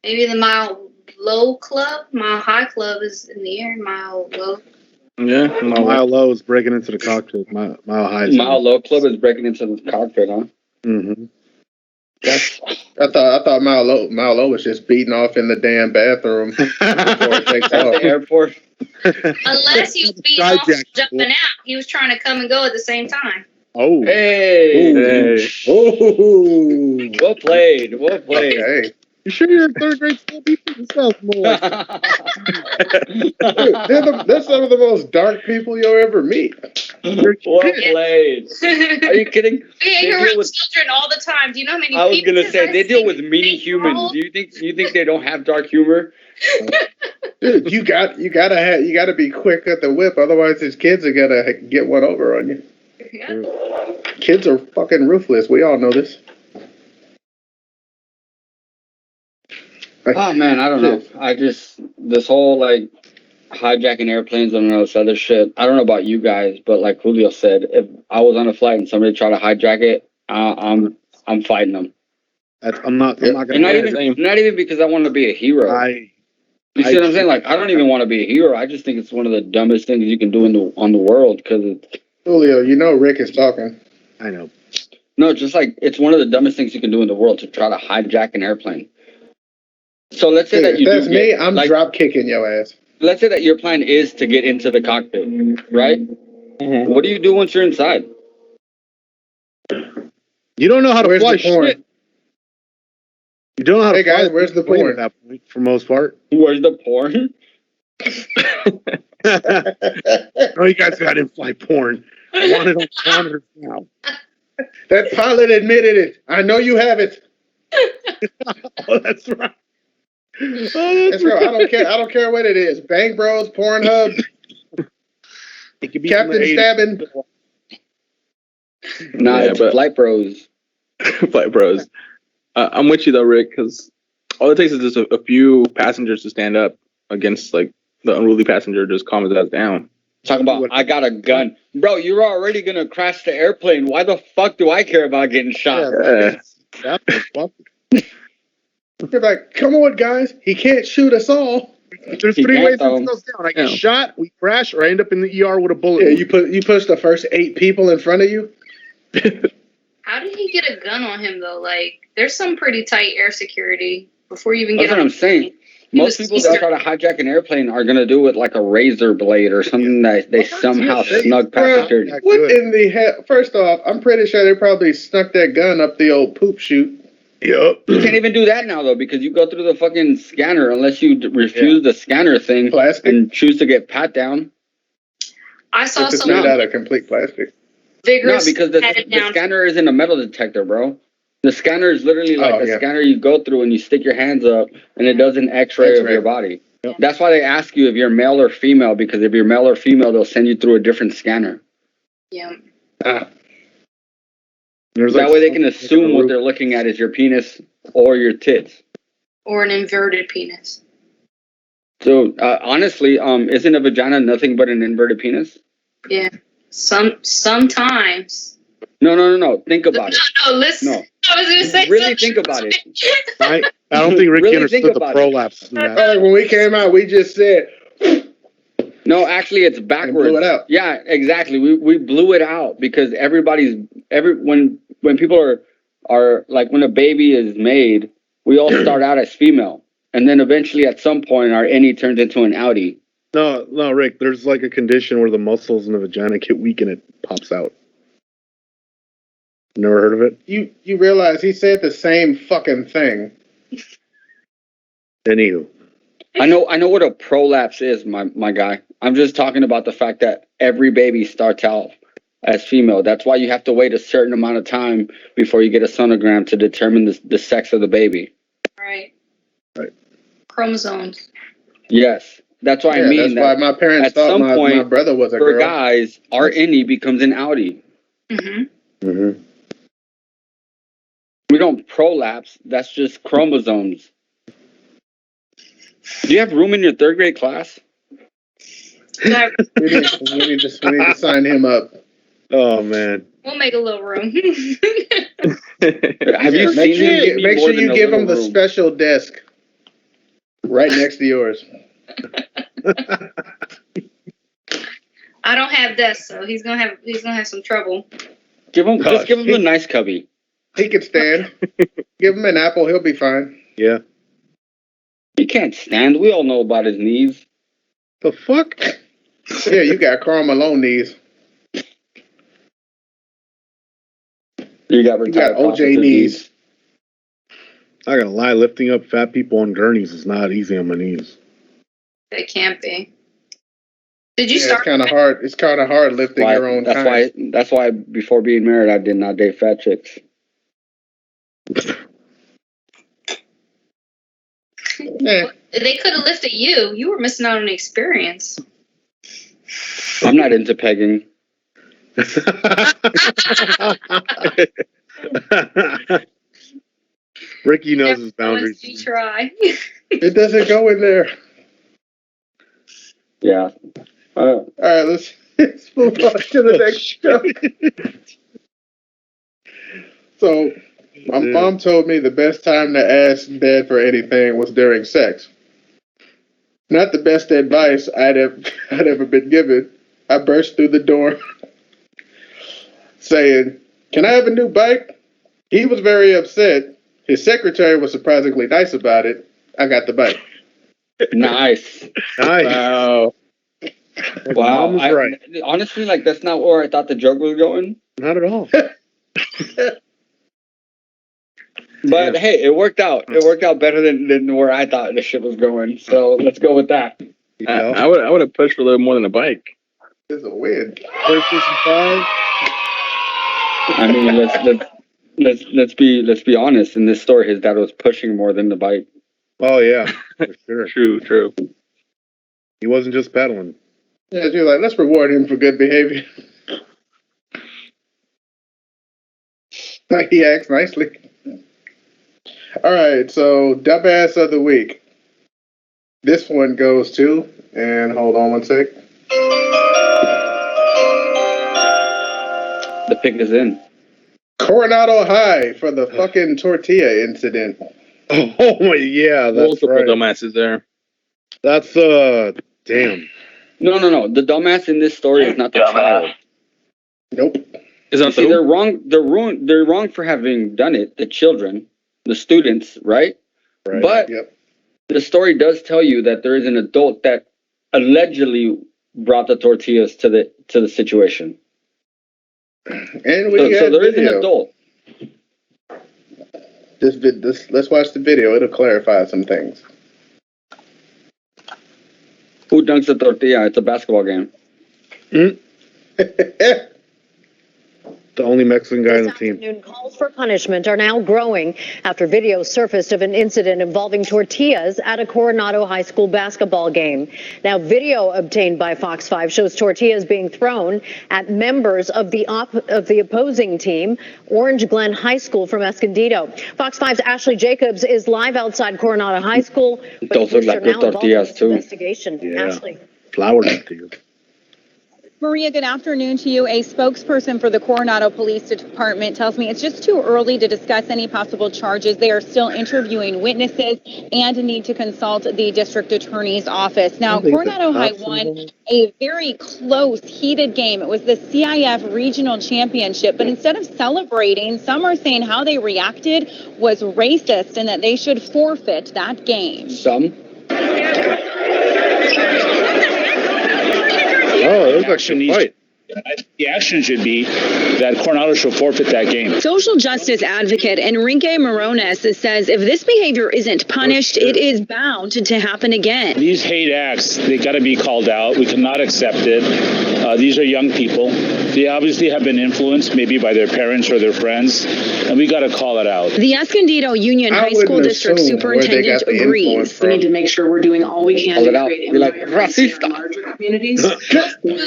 Maybe the Mile Low Club? Mile High Club is in the air. Mile Low. Yeah. Mile Low is breaking into the cockpit. Mile High. Mile Low Club is breaking into the cockpit, huh? Mm-hmm. I thought Mile Low was just beating off in the damn bathroom before it takes At off. the airport. Unless he was beating off and jumping out. He was trying to come and go at the same time. Oh. Hey. Oh. Well played. Well played. Okay. You sure you're in third grade school people? This sounds more like Dude, they're some of the most dark people you'll ever meet. Well played. Are you kidding? We hear around children all the time. Do you know how many I was gonna penises say I they deal see with meaty humans. Do you think they don't have dark humor? Dude, you gotta be quick at the whip, otherwise his kids are gonna get one over on you. Yeah. Kids are fucking ruthless. We all know this. Oh man, I don't know. This whole like hijacking airplanes and all this other shit. I don't know about you guys, but like Julio said, if I was on a flight and somebody tried to hijack it, I'm fighting them. I'm not gonna. And not even because I want to be a hero. You see what I'm saying? Like I don't even want to be a hero. I just think it's one of the dumbest things you can do on the world because it's. Julio, you know Rick is talking. I know. No, just like it's one of the dumbest things you can do in the world to try to hijack an airplane. So let's say that you that's do me. get, I'm like, drop kicking your ass. Let's say that your plan is to get into the cockpit, right? Mm-hmm. What do you do once you're inside? You don't know how to fly shit. You don't know how to fly. Guys, where's the porn? At that point, for most part. Where's the porn? No, you guys got in-flight porn. I want it on monitors now. That pilot admitted it. I know you have it. Oh, that's right. That's right. I don't care what it is. Bang Bros, Pornhub, it could be Captain Stabbing. Nah, it's Flight Bros. Flight Bros. I'm with you though, Rick, because all it takes is just a few passengers to stand up against like the unruly passenger, just calm his ass down. Talking about, I got a gun. Bro, you're already going to crash the airplane. Why the fuck do I care about getting shot? They're like, come on, guys. He can't shoot us all. There's three ways this goes down. I get shot, we crash, or I end up in the ER with a bullet. Yeah, you push the first 8 people in front of you. How did he get a gun on him, though? Like, there's some pretty tight air security before you even get on. That's what I'm saying. Most people that try to hijack an airplane are going to do it like a razor blade or something that they somehow snug past security. What in the hell? First off, I'm pretty sure they probably snuck that gun up the old poop chute. Yep. You can't even do that now, though, because you go through the fucking scanner unless you refuse the scanner thing and choose to get pat down. I saw some made out of complete plastic. Vigorous. No, because the scanner isn't a metal detector, bro. The scanner is literally like a scanner you go through and you stick your hands up and it does an x-ray of your body. Yep. That's why they ask you if you're male or female, because if you're male or female, they'll send you through a different scanner. Yeah. That way they can assume what they're looking at is your penis or your tits. Or an inverted penis. So, honestly, isn't a vagina nothing but an inverted penis? Yeah. Sometimes. No. Think about it. No, listen. No. I was going to say really think about it. I don't think Rick understood the prolapse. When we came out, we just said. No, actually, it's backwards. Blew it out. Yeah, exactly. We blew it out because when people are like when a baby is made, we all start out as female, and then eventually at some point our innie turns into an outie. No, Rick. There's like a condition where the muscles in the vagina get weak and it pops out. Never heard of it? You realize he said the same fucking thing. Anywho. I know what a prolapse is, my guy. I'm just talking about the fact that every baby starts out as female. That's why you have to wait a certain amount of time before you get a sonogram to determine the sex of the baby. Right. Right. Chromosomes. Yes. That's why I mean that's why my parents thought my brother was a girl. For guys, our innie becomes an outie. Mm-hmm. Mm-hmm. We don't prolapse. That's just chromosomes. Do you have room in your third grade class? we need to sign him up. Oh man. We'll make a little room. Have you seen him? Make sure you give him the special desk right next to yours. I don't have desks, so he's gonna have some trouble. Give him a nice cubby. He can stand. Give him an apple, he'll be fine. Yeah. He can't stand. We all know about his knees. The fuck? Yeah, you got Karl Malone knees. You got OJ knees. I gotta lie, lifting up fat people on gurneys is not easy on my knees. It can't be. Did you start? It's kind of hard. It's kind of hard lifting your own. That's why before being married, I did not date fat chicks. They could have lifted you. You were missing out on the experience. I'm not into pegging. Ricky knows his boundaries. You try. It doesn't go in there. Yeah. All right, let's move on to the next show. So, my mom told me the best time to ask Dad for anything was during sex. Not the best advice I'd ever been given. I burst through the door saying, "Can I have a new bike?" He was very upset. His secretary was surprisingly nice about it. I got the bike. Nice. Nice. Wow. Right. Honestly, like, that's not where I thought the joke was going. Not at all. But hey, it worked out. It worked out better than where I thought the shit was going. So let's go with that. I would have pushed for a little more than a bike. It's a win. PlayStation 5. I mean, let's be honest. In this story, his dad was pushing more than the bike. Oh yeah, for sure. True. He wasn't just pedaling. Yeah, you're like, let's reward him for good behavior. Like he acts nicely. All right, so dumbass of the week. This one goes to, and hold on one sec. The pick is in. Coronado High for the fucking tortilla incident. Oh yeah, that's multiple right. dumbasses there. That's damn. No. The dumbass in this story is not the child. Nope. Is that they're wrong? They're wrong for having done it. The children, the students, right? Right. But the story does tell you that there is an adult that allegedly brought the tortillas to the situation. And we so there is an adult. Let's watch the video. It'll clarify some things. Who dunks the tortilla? It's a basketball game. The only Mexican guy on the team. Afternoon calls for punishment are now growing after videos surfaced of an incident involving tortillas at a Coronado High School basketball game. Now, video obtained by Fox 5 shows tortillas being thrown at members of the opposing team, Orange Glen High School from Escondido. Fox 5's Ashley Jacobs is live outside Coronado High School. Those look like good tortillas too. Investigation. Yeah. Ashley. Flour tortillas. Maria, good afternoon to you. A spokesperson for the Coronado Police Department tells me it's just too early to discuss any possible charges. They are still interviewing witnesses and need to consult the district attorney's office. Now, Coronado High won a very close, heated game. It was the CIF Regional Championship, but instead of celebrating, some are saying how they reacted was racist and that they should forfeit that game. Some? Oh, it was actually a fight. The action should be that Coronado should forfeit that game. Social justice advocate Enrique Morones says if this behavior isn't punished, it is bound to happen again. These hate acts, they got to be called out. We cannot accept it. These are young people. They obviously have been influenced maybe by their parents or their friends, and we got to call it out. The Escondido Union High School District Superintendent agrees. We need to make sure we're doing all we can to create environments in larger communities where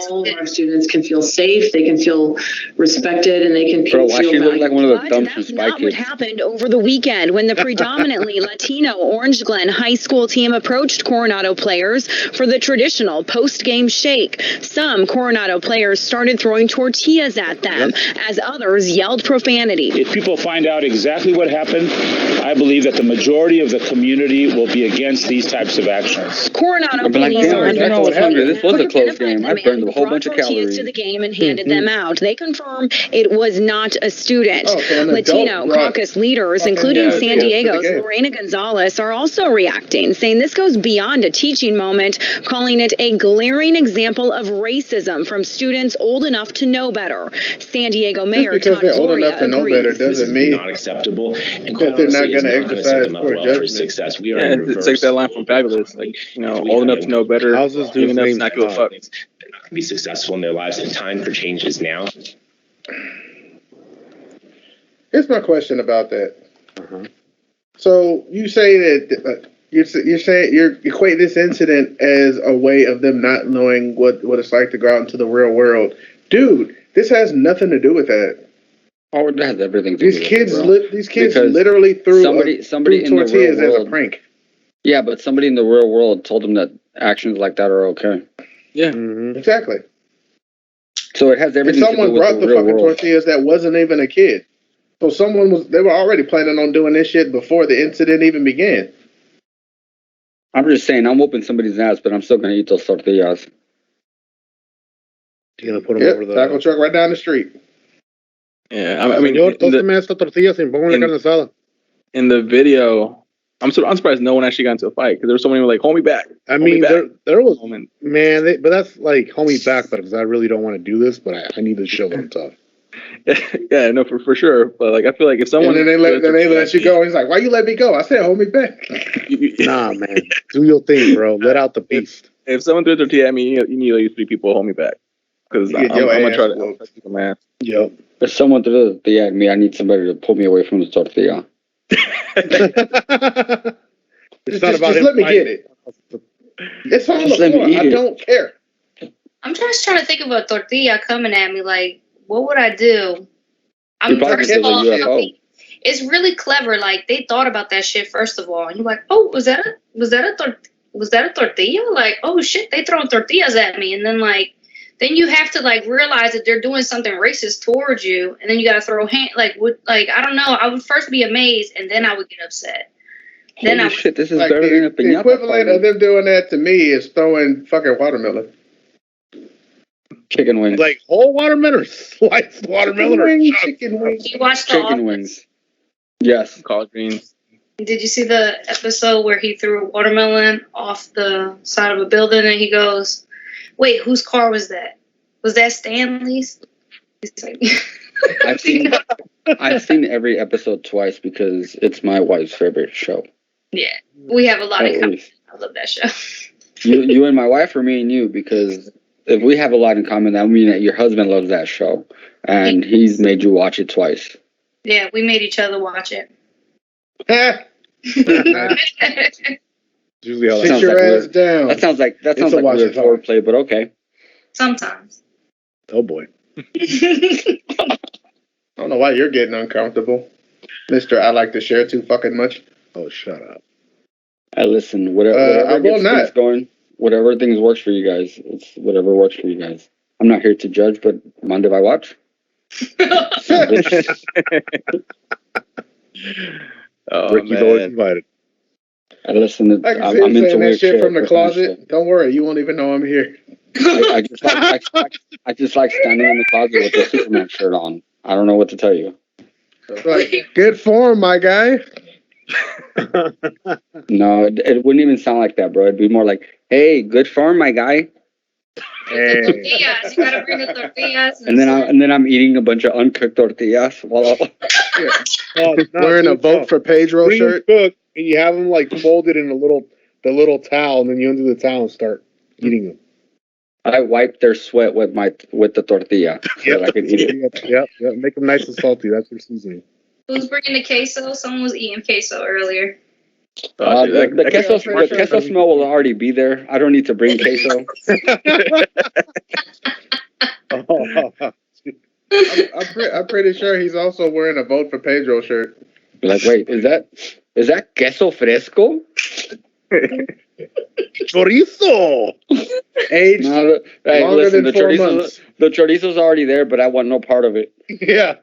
all of our students can feel safe, they can feel respected, and they can feel valued. Like one of those dumb That's not what happened over the weekend when the predominantly Latino Orange Glen High School team approached Coronado players for the traditional post-game shake. Some Coronado players started throwing tortillas at them as others yelled profanity. If people find out exactly what happened, I believe that the majority of the community will be against these types of actions. Coronado police are this was a close game. I burned a whole bunch of calories. To the game and handed them out. They confirm it was not a student. Latino caucus leaders, including San Diego's Lorena Gonzalez, are also reacting, saying this goes beyond a teaching moment, calling it a glaring example of racism from students Americans old enough to know better. San Diego Mayor because Todd they're old Gloria enough to know agrees. better doesn't mean not acceptable, and that they're not going to set exercise them up poor well for judgment. success. We are Yeah, in it's reverse. like that line from Fabulous, like, you know, old enough to know better, How's this young dude's enough to name? not give a fuck. They're not going to be successful in their lives, and time for change is now. Here's my question about that. Uh-huh. So you say that you're saying you equate this incident as a way of them not knowing what it's like to go out into the real world, dude. This has nothing to do with that. Oh, it has everything to These do with kids, it, bro. these kids Because literally threw somebody in the tortillas real as a world, prank. Yeah, but somebody in the real world told them that actions like that are okay. Yeah, exactly. So it has And everything to someone do with brought the the real fucking world. tortillas that wasn't even a kid. So they were already planning on doing this shit before the incident even began. I'm just saying, I'm whooping somebody's ass, but I'm still gonna eat those tortillas. You're gonna put them over the taco truck right down the street. Yeah, I mean, Señor, tósteme esta tortilla sin pongo carne asada. In the video, I'm surprised no one actually got into a fight because there was someone who was like, "Hold me back." I mean, there was man, but that's like hold me back, but because I really don't want to do this, but I need to show them tough. Yeah, no, for sure. But like, I feel like if someone And then they let you go. He's like, "Why you let me go?" I said, "Hold me back." Nah, man, do your thing, bro. Let out the beast. If someone threw a tortilla at me, you need at least 3 people hold me back because I'm gonna try to keep my ass. Yep. If someone threw a tortilla at me, I need somebody to pull me away from the tortilla. It's just let me get it. It's on the floor. I don't care. I'm just trying to think of a tortilla coming at me. Like, what would I do? I'm first of all, it's really clever. Like they thought about that shit first of all, and you're like, oh, was that a tortilla? Like, oh shit, they throwing tortillas at me, and then then you have to realize that they're doing something racist towards you, and then you gotta throw I don't know. I would first be amazed, and then I would get upset. Holy shit, this is better than a piñata. The equivalent of them doing that to me is throwing fucking watermelon. Chicken wings. Like whole watermelon or sliced watermelon? Chicken wings. You watched the Chicken wings. Yes. Collard greens. Did you see the episode where he threw a watermelon off the side of a building and he goes, "Wait, whose car was that? Was that Stanley's?" He's like, I've seen every episode twice because it's my wife's favorite show. yeah, we have a lot in At common. least. I love that show. You and my wife, or me and you? Because if we have a lot in common, that would mean that your husband loves that show, and he's made you watch it twice. Yeah, we made each other watch it. Usually how Sit your ass down. That sounds like weird foreplay, but okay. Sometimes. Oh boy. I don't know why you're getting uncomfortable, Mister. I like to share too fucking much. Oh, shut up. Listen, whatever I will gets not. things going, whatever things works for you guys, it's whatever works for you guys. I'm not here to judge, but mind if I watch? Ricky's always invited. I listen. I can see I'm him into saying that weird shit from the shit. closet. Don't worry, you won't even know I'm here. I just like standing in the closet with a Superman shirt on. I don't know what to tell you. Like, good form, my guy. No, it wouldn't even sound like that, bro. It'd be more like, "Hey, good form, my guy." Tortillas. You gotta bring the tortillas. And then I'm eating a bunch of uncooked tortillas while Wearing a vote for Pedro Bring shirt. them cooked, and you have them folded in the little towel, and then you undo the towel and start eating them. I wipe their sweat with the tortilla so that I can eat it. Yep. Make them nice and salty. That's your seasoning. Who's bringing the queso? Someone was eating queso earlier. The queso smell will already be there. I don't need to bring queso. I'm pretty sure he's also wearing a vote for Pedro shirt. Like, wait, is that queso fresco? Chorizo. Aged longer than 4 months. The chorizo's already there, but I want no part of it. Yeah.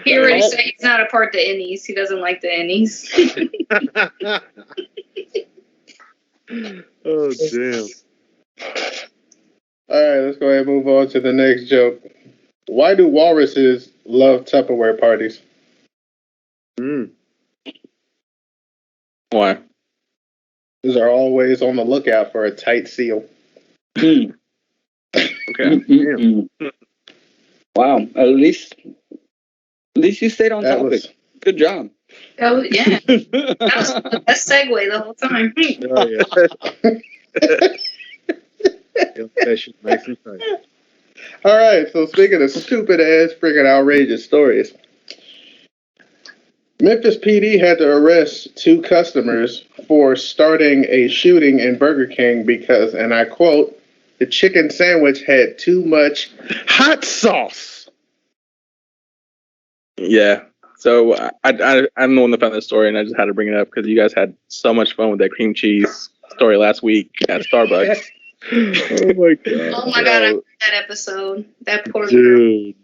He already said he's not a part of the innies. He doesn't like the innies. Oh, damn. All right, let's go ahead and move on to the next joke. Why do walruses love Tupperware parties? Why? Because they're always on the lookout for a tight seal. Okay. Okay. Wow. At least you stayed on topic. Good job. Oh yeah, that was the best segue the whole time. Nice and tight. All right, so speaking of stupid ass, freaking outrageous stories, Memphis PD had to arrest 2 customers for starting a shooting in Burger King because, and I quote, the chicken sandwich had too much hot sauce. Yeah. So I'm the one that found this story, and I just had to bring it up because you guys had so much fun with that cream cheese story last week at Starbucks. Oh my god! Oh my god! I heard that episode. That poor dude.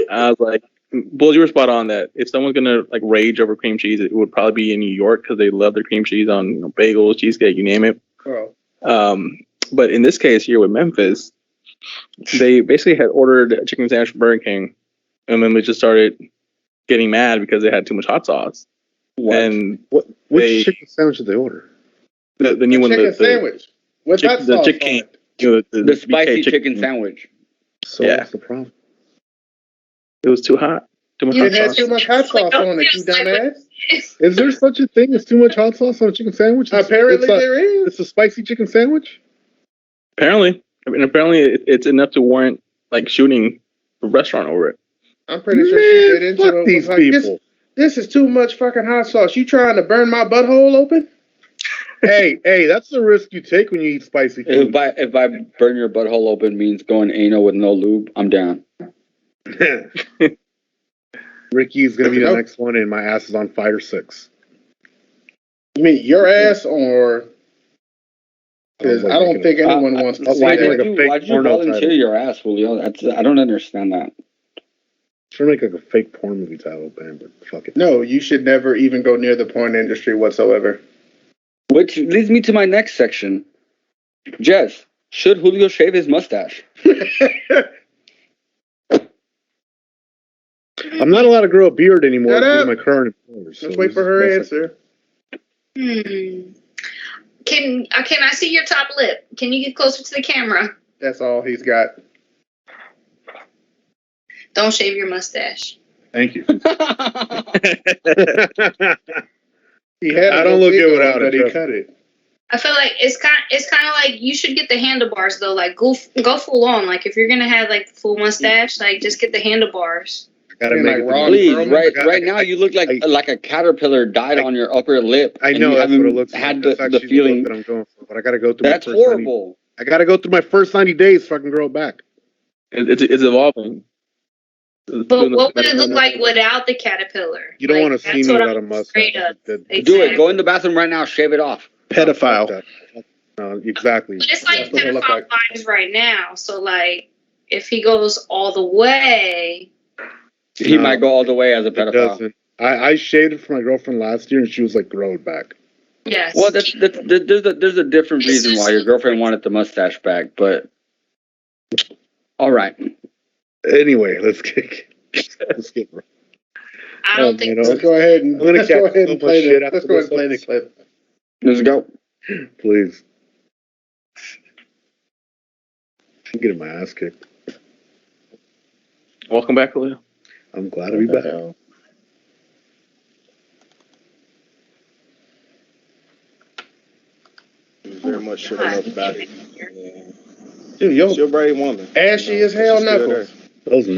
I was like, Bulls, you were spot on that. If someone's gonna like rage over cream cheese, it would probably be in New York because they love their cream cheese on bagels, cheesecake, you name it. Oh. But in this case here with Memphis, they basically had ordered a chicken sandwich from Burger King, and then they just started getting mad because they had too much hot sauce. What? And which chicken sandwich did they order? The new one, chicken sandwich with hot sauce. The chicken, the spicy chicken sandwich. So what's the problem? It was too hot. Too much hot sauce. It has too much hot sauce on it, you dumbass. Is there such a thing as too much hot sauce on a chicken sandwich? Apparently there is. It's a spicy chicken sandwich? Apparently. It's enough to warrant like shooting a restaurant over it. I'm pretty sure she did into it. These people. This is too much fucking hot sauce. You trying to burn my butthole open? hey, that's the risk you take when you eat spicy food. If I burn your butthole open means going anal with no lube, I'm down. Ricky's gonna be the next one, and my ass is on 5 or 6. You mean your ass, or? Because I don't think anyone wants to see why that. did you volunteer your ass, Julio? I don't understand that. Trying to make like a fake porn movie title, man, but fuck it. No, you should never even go near the porn industry whatsoever. Which leads me to my next section. Jess, should Julio shave his mustache? I'm not allowed to grow a beard anymore due to my current employer. Let's wait for her answer. Can I see your top lip? Can you get closer to the camera? That's all he's got. Don't shave your mustache. Thank you. He had I don't look good without it. He cut it. I feel like it's kind of like you should get the handlebars though. Like go full on. Like if you're gonna have like full mustache, like just get the handlebars. Gotta make like Please, right now you look like a caterpillar died on your upper lip. I know that's what it looks had like. the feeling that I'm going for, but I gotta go through. That's horrible. I gotta go through my first 90 days so I can grow it back. It's evolving. But what would it look like without the caterpillar? You don't want to see me without a mustache. Do it. Go in the bathroom right now. Shave it off. Pedophile. Exactly. But it's like pedophile vibes right now. So like, if he goes all the way, he might go all the way as a pedophile. I shaved it for my girlfriend last year, and she was like, "Grow it back." Yes. Well, there's a different reason why your girlfriend wanted the mustache back, but all right. Anyway, let's get. I don't think. Let's go ahead and play the. Let's go ahead and play the clip. Let's go. Please. I'm getting my ass kicked. Welcome back, Julio. I'm glad to be back. Very much sure enough about it. Dude, you're a brave woman. Ashy as hell knuckles. This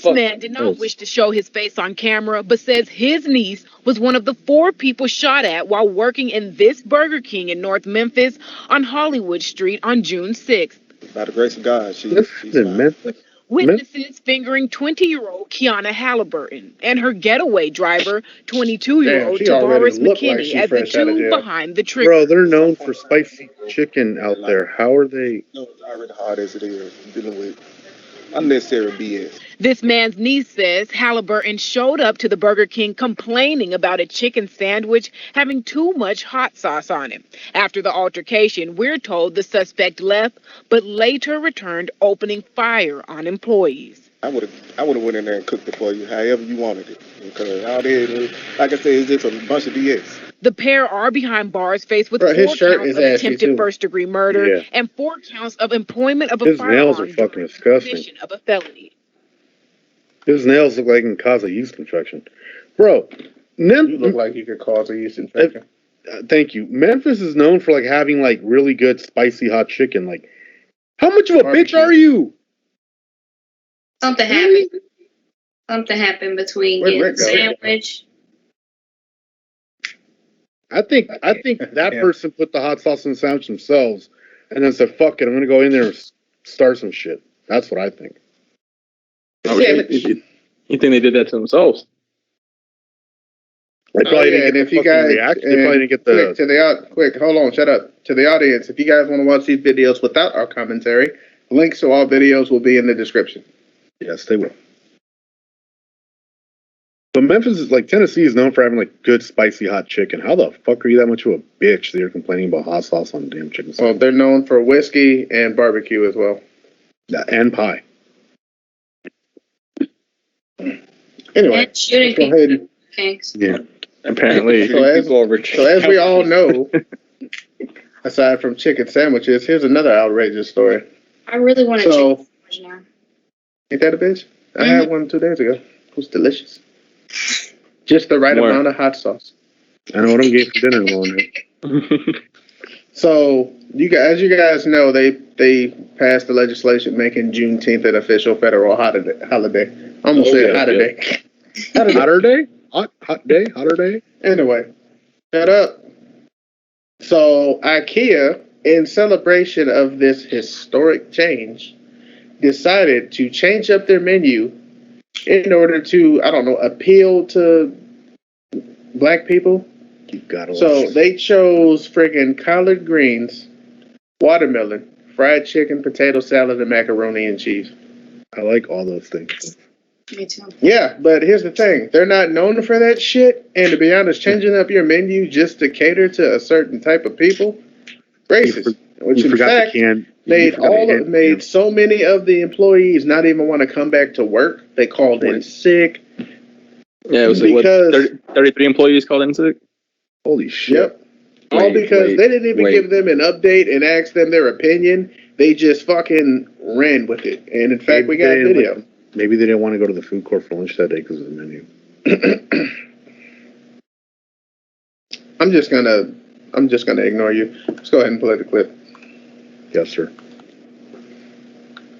man did not wish to show his face on camera, but says his niece was one of the 4 people shot at while working in this Burger King in North Memphis on Hollywood Street on June 6th. By the grace of God, she's in Memphis. Witnesses fingering 20-year-old Kiana Halliburton and her getaway driver, 22-year-old Tavares McKinney, as the 2 behind the trigger. Bro, they're known for spicy chicken out there. How are they? No, it's already hard as it is dealing with unnecessary BS. This man's niece says Halliburton showed up to the Burger King complaining about a chicken sandwich having too much hot sauce on it. After the altercation, we're told the suspect left, but later returned opening fire on employees. I would have went in there and cooked it for you, however you wanted it. Because out here, like I said, it's just a bunch of BS. The pair are behind bars faced with 4 counts of attempted first-degree murder and 4 counts of employment of a firearm. His nails are fucking disgusting. Of a felony. His nails look like he can cause a yeast infection. Bro, you look like you could cause a yeast infection. Thank you. Memphis is known for like having like really good spicy hot chicken. Like, how much of a bitch are you? Something happened. Something happened between getting sandwich. I think that person put the hot sauce in the sandwich themselves and then said, fuck it, I'm going to go in there and start some shit. That's what I think. Oh, you think they did that to themselves? They probably didn't get the fucking reaction. They probably didn't get the... Quick, hold on, shut up. To the audience, if you guys want to watch these videos without our commentary, links to all videos will be in the description. Yes, they will. But Memphis is like, Tennessee is known for having like good spicy hot chicken. How the fuck are you that much of a bitch that you're complaining about hot sauce on damn chicken? Well, they're known for whiskey and barbecue as well. Yeah, and pie. Anyway, and shooting go ahead. Kinks. Yeah, apparently. So as we all know, aside from chicken sandwiches, here's another outrageous story. I really want to chicken sandwich now. Ain't that a bitch? I had one 2 days ago. It was delicious. Just the right amount of hot sauce. I know what I'm getting for dinner in the morning. So, as you guys know, they passed the legislation making Juneteenth an official federal holiday. I almost said holiday. Hotter day? Hot day? Hotter day? Anyway, shut up. So, Ikea, in celebration of this historic change, decided to change up their menu in order to, I don't know, appeal to black people. So they chose friggin' collard greens, watermelon, fried chicken, potato salad, and macaroni and cheese. I like all those things. Me too. Yeah, but here's the thing. They're not known for that shit. And to be honest, changing up your menu just to cater to a certain type of people, racist. Which in fact made so many of the employees not even want to come back to work. They called in sick. Yeah, it was because 33 employees called in sick. Holy shit! Yep. All because they didn't even give them an update and ask them their opinion. They just fucking ran with it. And in fact, we got video. Maybe they didn't want to go to the food court for lunch that day because of the menu. I'm just gonna ignore you. Let's go ahead and play the clip. Yes, sir.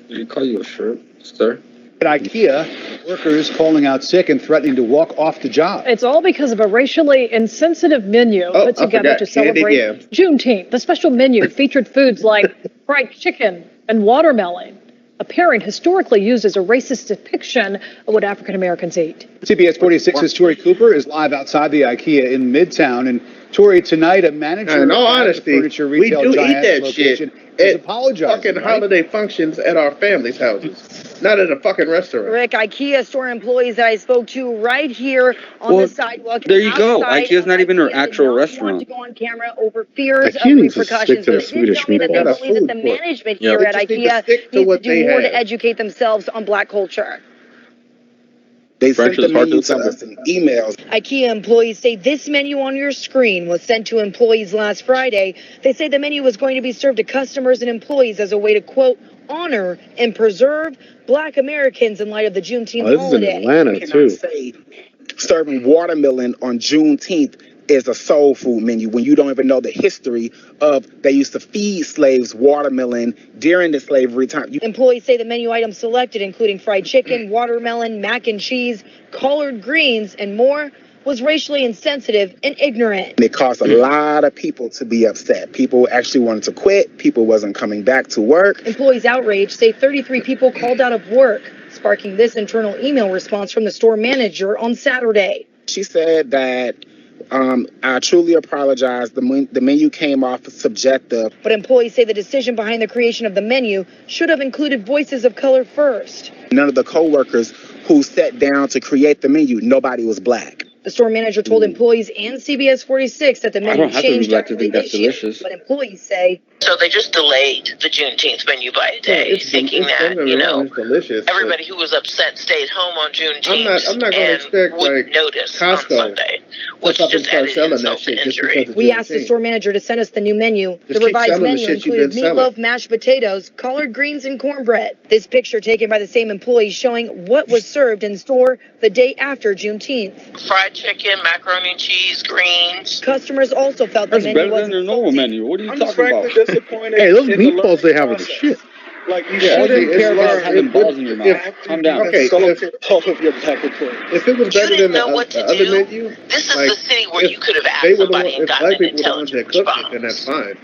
Did he call you a shirt, sir? At Ikea, workers calling out sick and threatening to walk off the job. It's all because of a racially insensitive menu put together to celebrate Juneteenth. The special menu featured foods like fried chicken and watermelon, a pairing historically used as a racist depiction of what African Americans eat. CBS 46's Tori Cooper is live outside the Ikea in Midtown. And Tori, tonight a manager in all honesty, furniture retail we do eat giant that shit at fucking holiday functions at our families' houses, not at a fucking restaurant. Rick, Ikea store employees that I spoke to right here on the sidewalk. There you go. Ikea's not even an actual restaurant. To go on camera over fears of repercussions. But they did tell me that they believe that the management here at Ikea needs to do more to educate themselves on black culture. They sent the menu to us in emails. Ikea employees say this menu on your screen was sent to employees last Friday. They say the menu was going to be served to customers and employees as a way to, quote, honor and preserve black Americans in light of the Juneteenth holiday. This is in Atlanta, too. Say serving watermelon on Juneteenth is a soul food menu when you don't even know the history of they used to feed slaves watermelon during the slavery time. Employees say the menu items selected, including fried chicken, watermelon, mac and cheese, collard greens, and more, was racially insensitive and ignorant. It caused a lot of people to be upset. People actually wanted to quit. People wasn't coming back to work. Employees outraged say 33 people called out of work, sparking this internal email response from the store manager on Saturday. She said that I truly apologize. The menu came off subjective. But employees say the decision behind the creation of the menu should have included voices of color first. None of the co-workers who sat down to create the menu, nobody was black. The store manager told employees and CBS 46 that the menu changed after the issue, delicious. but employees say. So they just delayed the Juneteenth menu by a day, thinking that, everybody who was upset stayed home on Juneteenth I'm not gonna expect wouldn't notice Costco on Sunday, which just added insult to injury. We asked the store manager to send us the new menu. The revised menu included meatloaf, mashed potatoes, collard greens, and cornbread. This picture taken by the same employee showing what was served in store the day after Juneteenth. Fried chicken, macaroni and cheese, greens. Customers also felt the menu better than their normal menu. What are you talking about? Hey, those meatballs they have are the shit. Like you shouldn't care about having balls in your mouth. Calm down. Okay, off of your package. If it was better than the other menu, this is the city where you could have asked somebody and gotten an intelligent response. Then that's fine.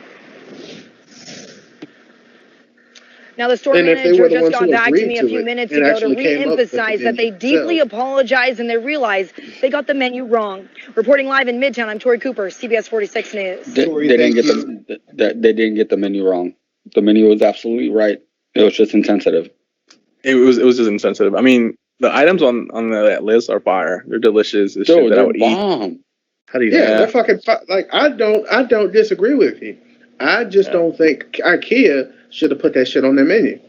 Now, the store manager just got back to me a few minutes ago to re-emphasize that they deeply apologize and they realize they got the menu wrong. Reporting live in Midtown, I'm Tori Cooper, CBS 46 News. They didn't get the menu wrong. The menu was absolutely right. It was just insensitive. It was just insensitive. I mean, the items on that list are fire. They're delicious. It's shit that I would eat. How do you? Yeah, they're fucking like I don't disagree with you. I just don't think Ikea should have put that shit on their menu.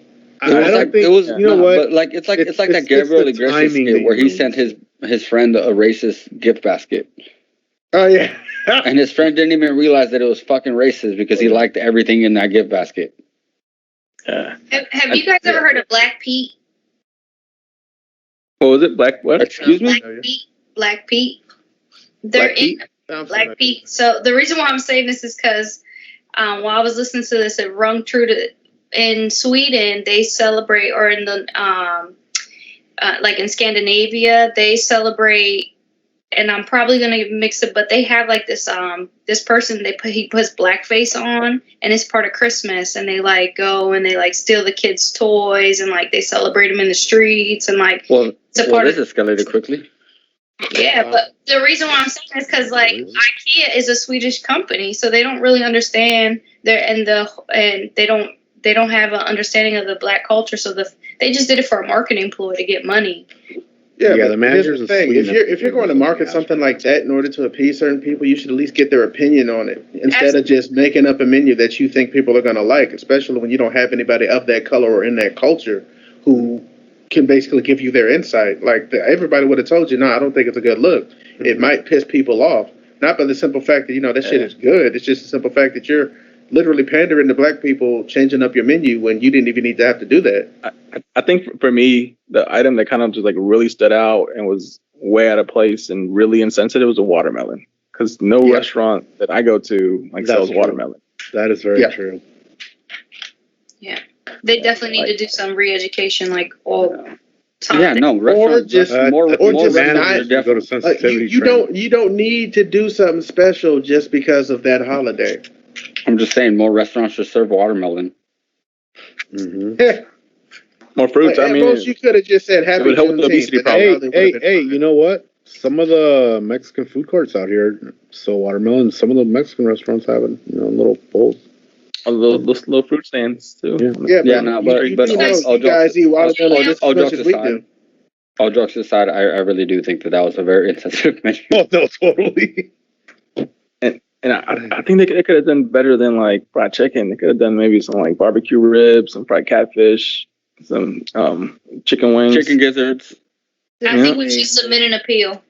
I don't think. You know what? But like it's like that Gabriel Iglesias skit where he sent his friend a racist gift basket. Oh yeah. And his friend didn't even realize that it was fucking racist because he liked everything in that gift basket. Have you guys ever heard of Black Pete? What was it? Black what? Excuse me? Black Pete. They're in Black Pete. So the reason why I'm saying this is because while I was listening to this, it rung true to in Sweden they celebrate, or in the like in Scandinavia they celebrate. And I'm probably gonna mix it, but they have like this this person he puts blackface on, and it's part of Christmas, and they like go and they like steal the kids' toys, and like they celebrate them in the streets, and like it's a part of this escalated quickly. Yeah, but the reason why I'm saying this is because like Ikea is a Swedish company, so they don't really understand they don't have an understanding of the black culture, so they just did it for a marketing ploy to get money. Yeah, the manager's the thing. If you're going to market something like that in order to appease certain people, you should at least get their opinion on it instead of just making up a menu that you think people are going to like, especially when you don't have anybody of that color or in that culture who can basically give you their insight. Like everybody would have told you, no, I don't think it's a good look. It might piss people off, not by the simple fact that that shit is good. It's just the simple fact that you're literally pandering to black people, changing up your menu when you didn't even need to have to do that. I think for me, the item that kind of just like really stood out and was way out of place and really insensitive was a watermelon. Because no restaurant that I go to sells watermelon. That is very true. Yeah, they definitely need to do some re-education, like all time. Yeah, no, or just more managers go to sensitivity you don't need to do something special just because of that holiday. I'm just saying, more restaurants should serve watermelon. Mm-hmm. More fruits. Like, most you could have just said happy Juneteenth. Hey, you know what? Some of the Mexican food courts out here sell watermelon. Some of the Mexican restaurants have it, in little bowls. Those little fruit stands too. But all jokes aside, I really do think that was a very insensitive menu. Oh no, totally. And I think they could have done better than like fried chicken. They could have done maybe some like barbecue ribs, some fried catfish, some chicken wings, chicken gizzards. I think we should submit an appeal.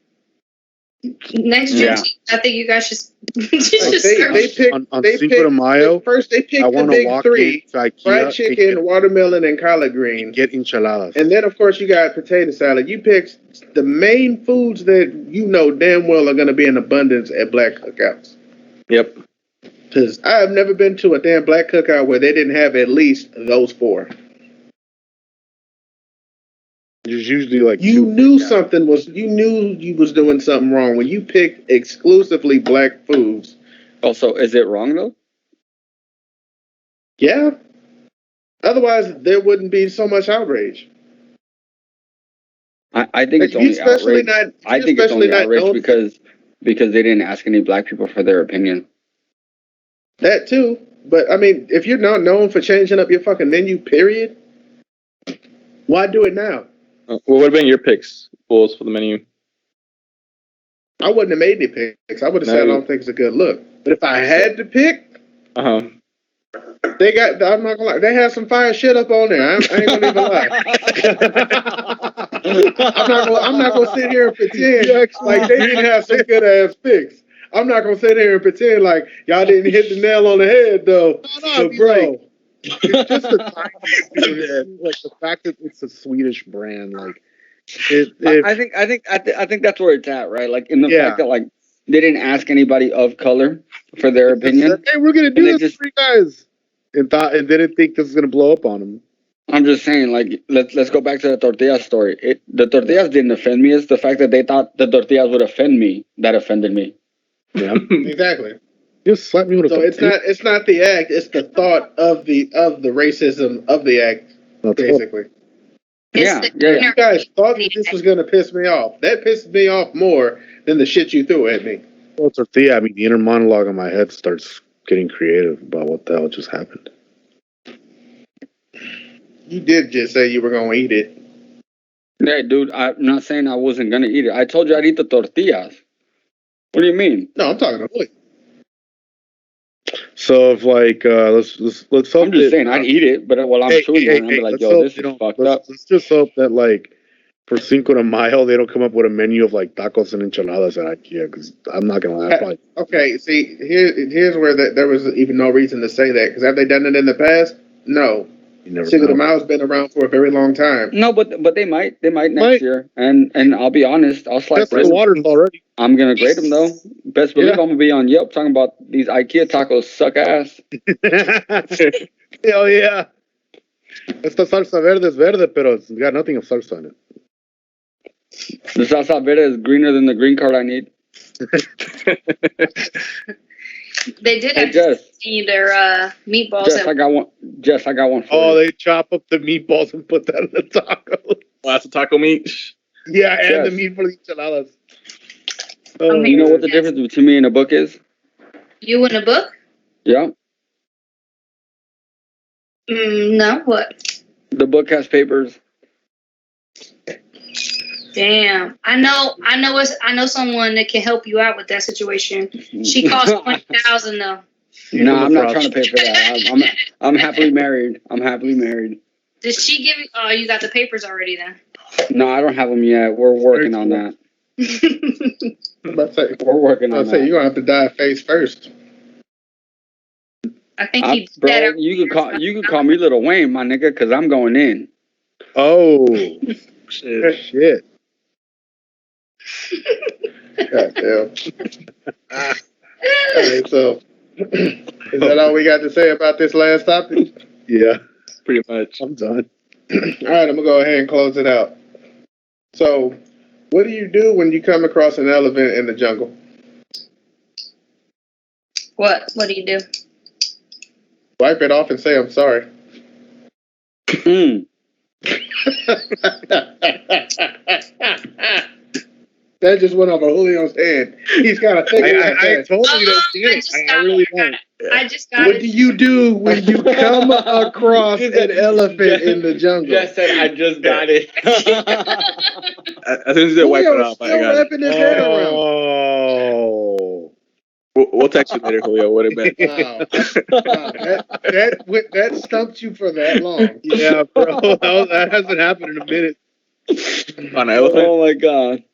Next year, I think you guys should. They picked on Cinco de Mayo. First, they picked the big three: fried chicken, watermelon, and collard greens. Get enchiladas, and then of course you got potato salad. You picked the main foods that you know damn well are going to be in abundance at black cookouts. Yep. Because I have never been to a damn black cookout where they didn't have at least those four. There's usually like you knew you was doing something wrong when you picked exclusively black foods. Also, is it wrong though? Yeah. Otherwise, there wouldn't be so much outrage. I think it's only outrage. I think it's only outrage because they didn't ask any black people for their opinion. That too. But I mean, if you're not known for changing up your fucking menu, period, why do it now? What would have been your picks, Bulls, for the menu? I wouldn't have made any picks. I would have said I don't think it's a good look. But if I had to pick, I'm not gonna lie, they had some fire shit up on there. I ain't gonna even lie. I'm not gonna sit here and pretend like they didn't have some good ass picks. I'm not gonna sit here and pretend like y'all didn't hit the nail on the head though. But bro, it's just the timing, like the fact that it's a Swedish brand, like I think that's where it's at, right? Like in the fact that like they didn't ask anybody of color for their opinion. Said, hey, we're gonna do this for you guys, and didn't think this was gonna blow up on them. I'm just saying, like, let's go back to the tortilla story. The tortillas didn't offend me. It's the fact that they thought the tortillas would offend me that offended me. Yeah, exactly. Just slap me with a tortilla. It's not the act. It's the thought of the racism of the act, basically. Yeah. You guys thought that this was gonna piss me off. That pissed me off more than the shit you threw at me. Well, tortilla. I mean, the inner monologue in my head starts getting creative about what the hell just happened. You did just say you were gonna eat it. Yeah, dude. I'm not saying I wasn't gonna eat it. I told you I'd eat the tortillas. What do you mean? No, I'm talking about food. So if like let's hope. I'm just saying I'd eat it, but while I'm chewing it, I'm like, yo, this is fucked up. Let's just hope that like for Cinco de Mayo they don't come up with a menu of like tacos and enchiladas at Ikea, because I'm not gonna lie. Like, okay, see here's where there was even no reason to say that, because have they done it in the past? No. Cinco de Mayo's been around for a very long time. No, but they might next year. And I'll be honest, I'll slide the waters already. I'm gonna grade them though. Best believe I'm gonna be on Yelp talking about these IKEA tacos suck ass. Hell yeah. Esta salsa verde es verde, pero it's got nothing of salsa in it. The salsa verde is greener than the green card I need. They did have to see their meatballs. Jess, I got one for you. They chop up the meatballs and put that in the taco. Oh, that's a taco meat? Yeah, and the meat for the enchiladas. You know what the difference between me and a book is? You and a book? Yeah. No, what? The book has papers. Damn, I know someone that can help you out with that situation. She costs $20,000 though. No, I'm not trying to pay for that. I'm happily married. Did she give you? Oh, you got the papers already then. No, I don't have them yet. We're working on that. We're working on that. You're gonna have to die face first. I think he's bro. You could call me Little Wayne, my nigga, because I'm going in. Oh shit. Goddamn. Alright, so is that all we got to say about this last topic? Yeah, pretty much. I'm done. Alright, I'm gonna go ahead and close it out. So, what do you do when you come across an elephant in the jungle? What do you do? Wipe it off and say I'm sorry. That just went over Julio's head. He's got to think about that. I totally don't get it. I really don't. I just got What do you do when you come across an elephant in the jungle? Just said I just got it. As soon as they wipe it off, I got it. His head around. Oh. We'll text you later, Julio. What about that stumped you for that long? Yeah, bro. That hasn't happened in a minute. On an elephant? Oh my god.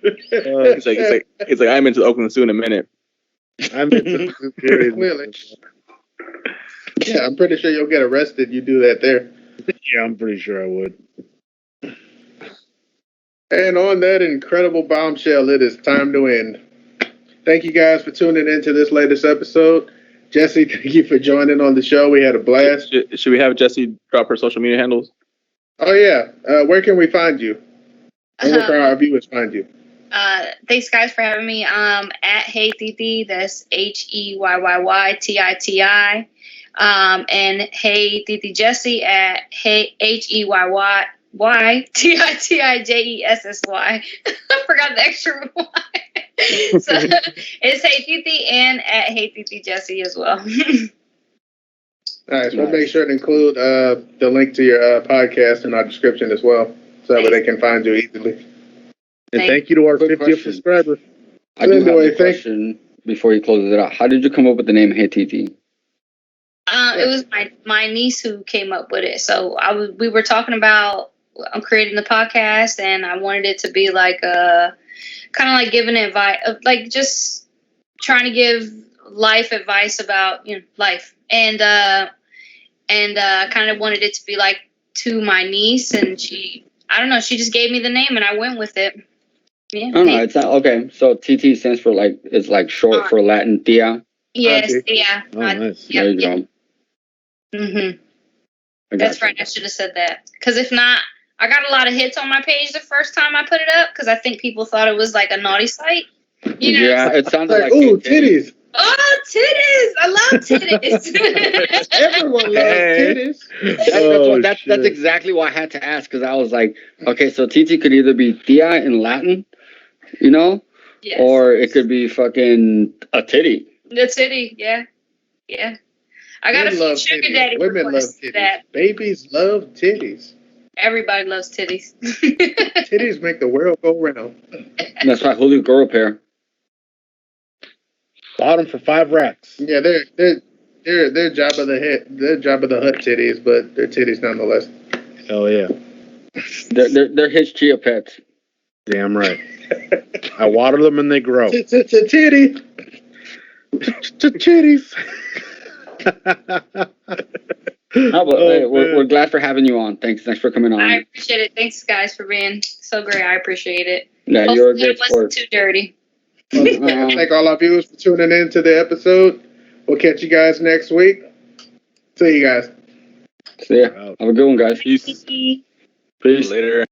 It's like I'm into Oakland Zoo in a minute. I'm into period. Really? Yeah, I'm pretty sure you'll get arrested. You do that there. Yeah, I'm pretty sure I would. And on that incredible bombshell, it is time to end. Thank you guys for tuning into this latest episode. Jesse, thank you for joining on the show. We had a blast. Should we have Jesse drop her social media handles? Oh, yeah. Where can we find you? And where can our viewers find you? Thanks, guys, for having me. At Hey Titi, that's HEYYYTITI. And Hey Titi Jesse at Hey HEYYTITIJESSY. I forgot the extra Y. So it's Hey Titi and at Hey Titi Jesse as well. All right, so we'll make sure to include the link to your podcast in our description as well, so that way they can find you easily. And thank you to our 50th subscriber. I do have a question before you close it out. How did you come up with the name Hey TT? It was my niece who came up with it. So we were talking about creating the podcast, and I wanted it to be like kind of like giving advice, like just trying to give life advice about life, and kind of wanted it to be like to my niece, and she just gave me the name, and I went with it. Yeah. Oh no, it's not okay. So TT stands for it's like short for Latin tia. Yes, yeah. Oh, nice. Yeah, there you go. That's right. I should have said that. Because if not, I got a lot of hits on my page the first time I put it up because I think people thought it was like a naughty site. Yeah, it sounded like ooh, titties. Oh, titties! I love titties. Everyone loves titties. That's exactly why I had to ask, because I was like, okay, so TT could either be tia in Latin, yes. Or it could be fucking a titty. The titty, yeah. I got a few sugar daddy Women love titties. That. Babies love titties. Everybody loves titties. Titties make the world go round. That's why Julio grew a pair. Bought them for $5. Yeah, they're Jabba the Hutt titties, but they're titties nonetheless. Hell yeah. They're his chia pets. Damn right. I water them and they grow. Titty. Titties. We're glad for having you on. Thanks for coming on. I appreciate it. Thanks, guys, for being so great. I appreciate it. Yeah, hopefully you're a good it wasn't too dirty. Thank all our viewers for tuning in to the episode. We'll catch you guys next week. See you guys. See ya. Have a good one, guys. Peace. Peace. Later.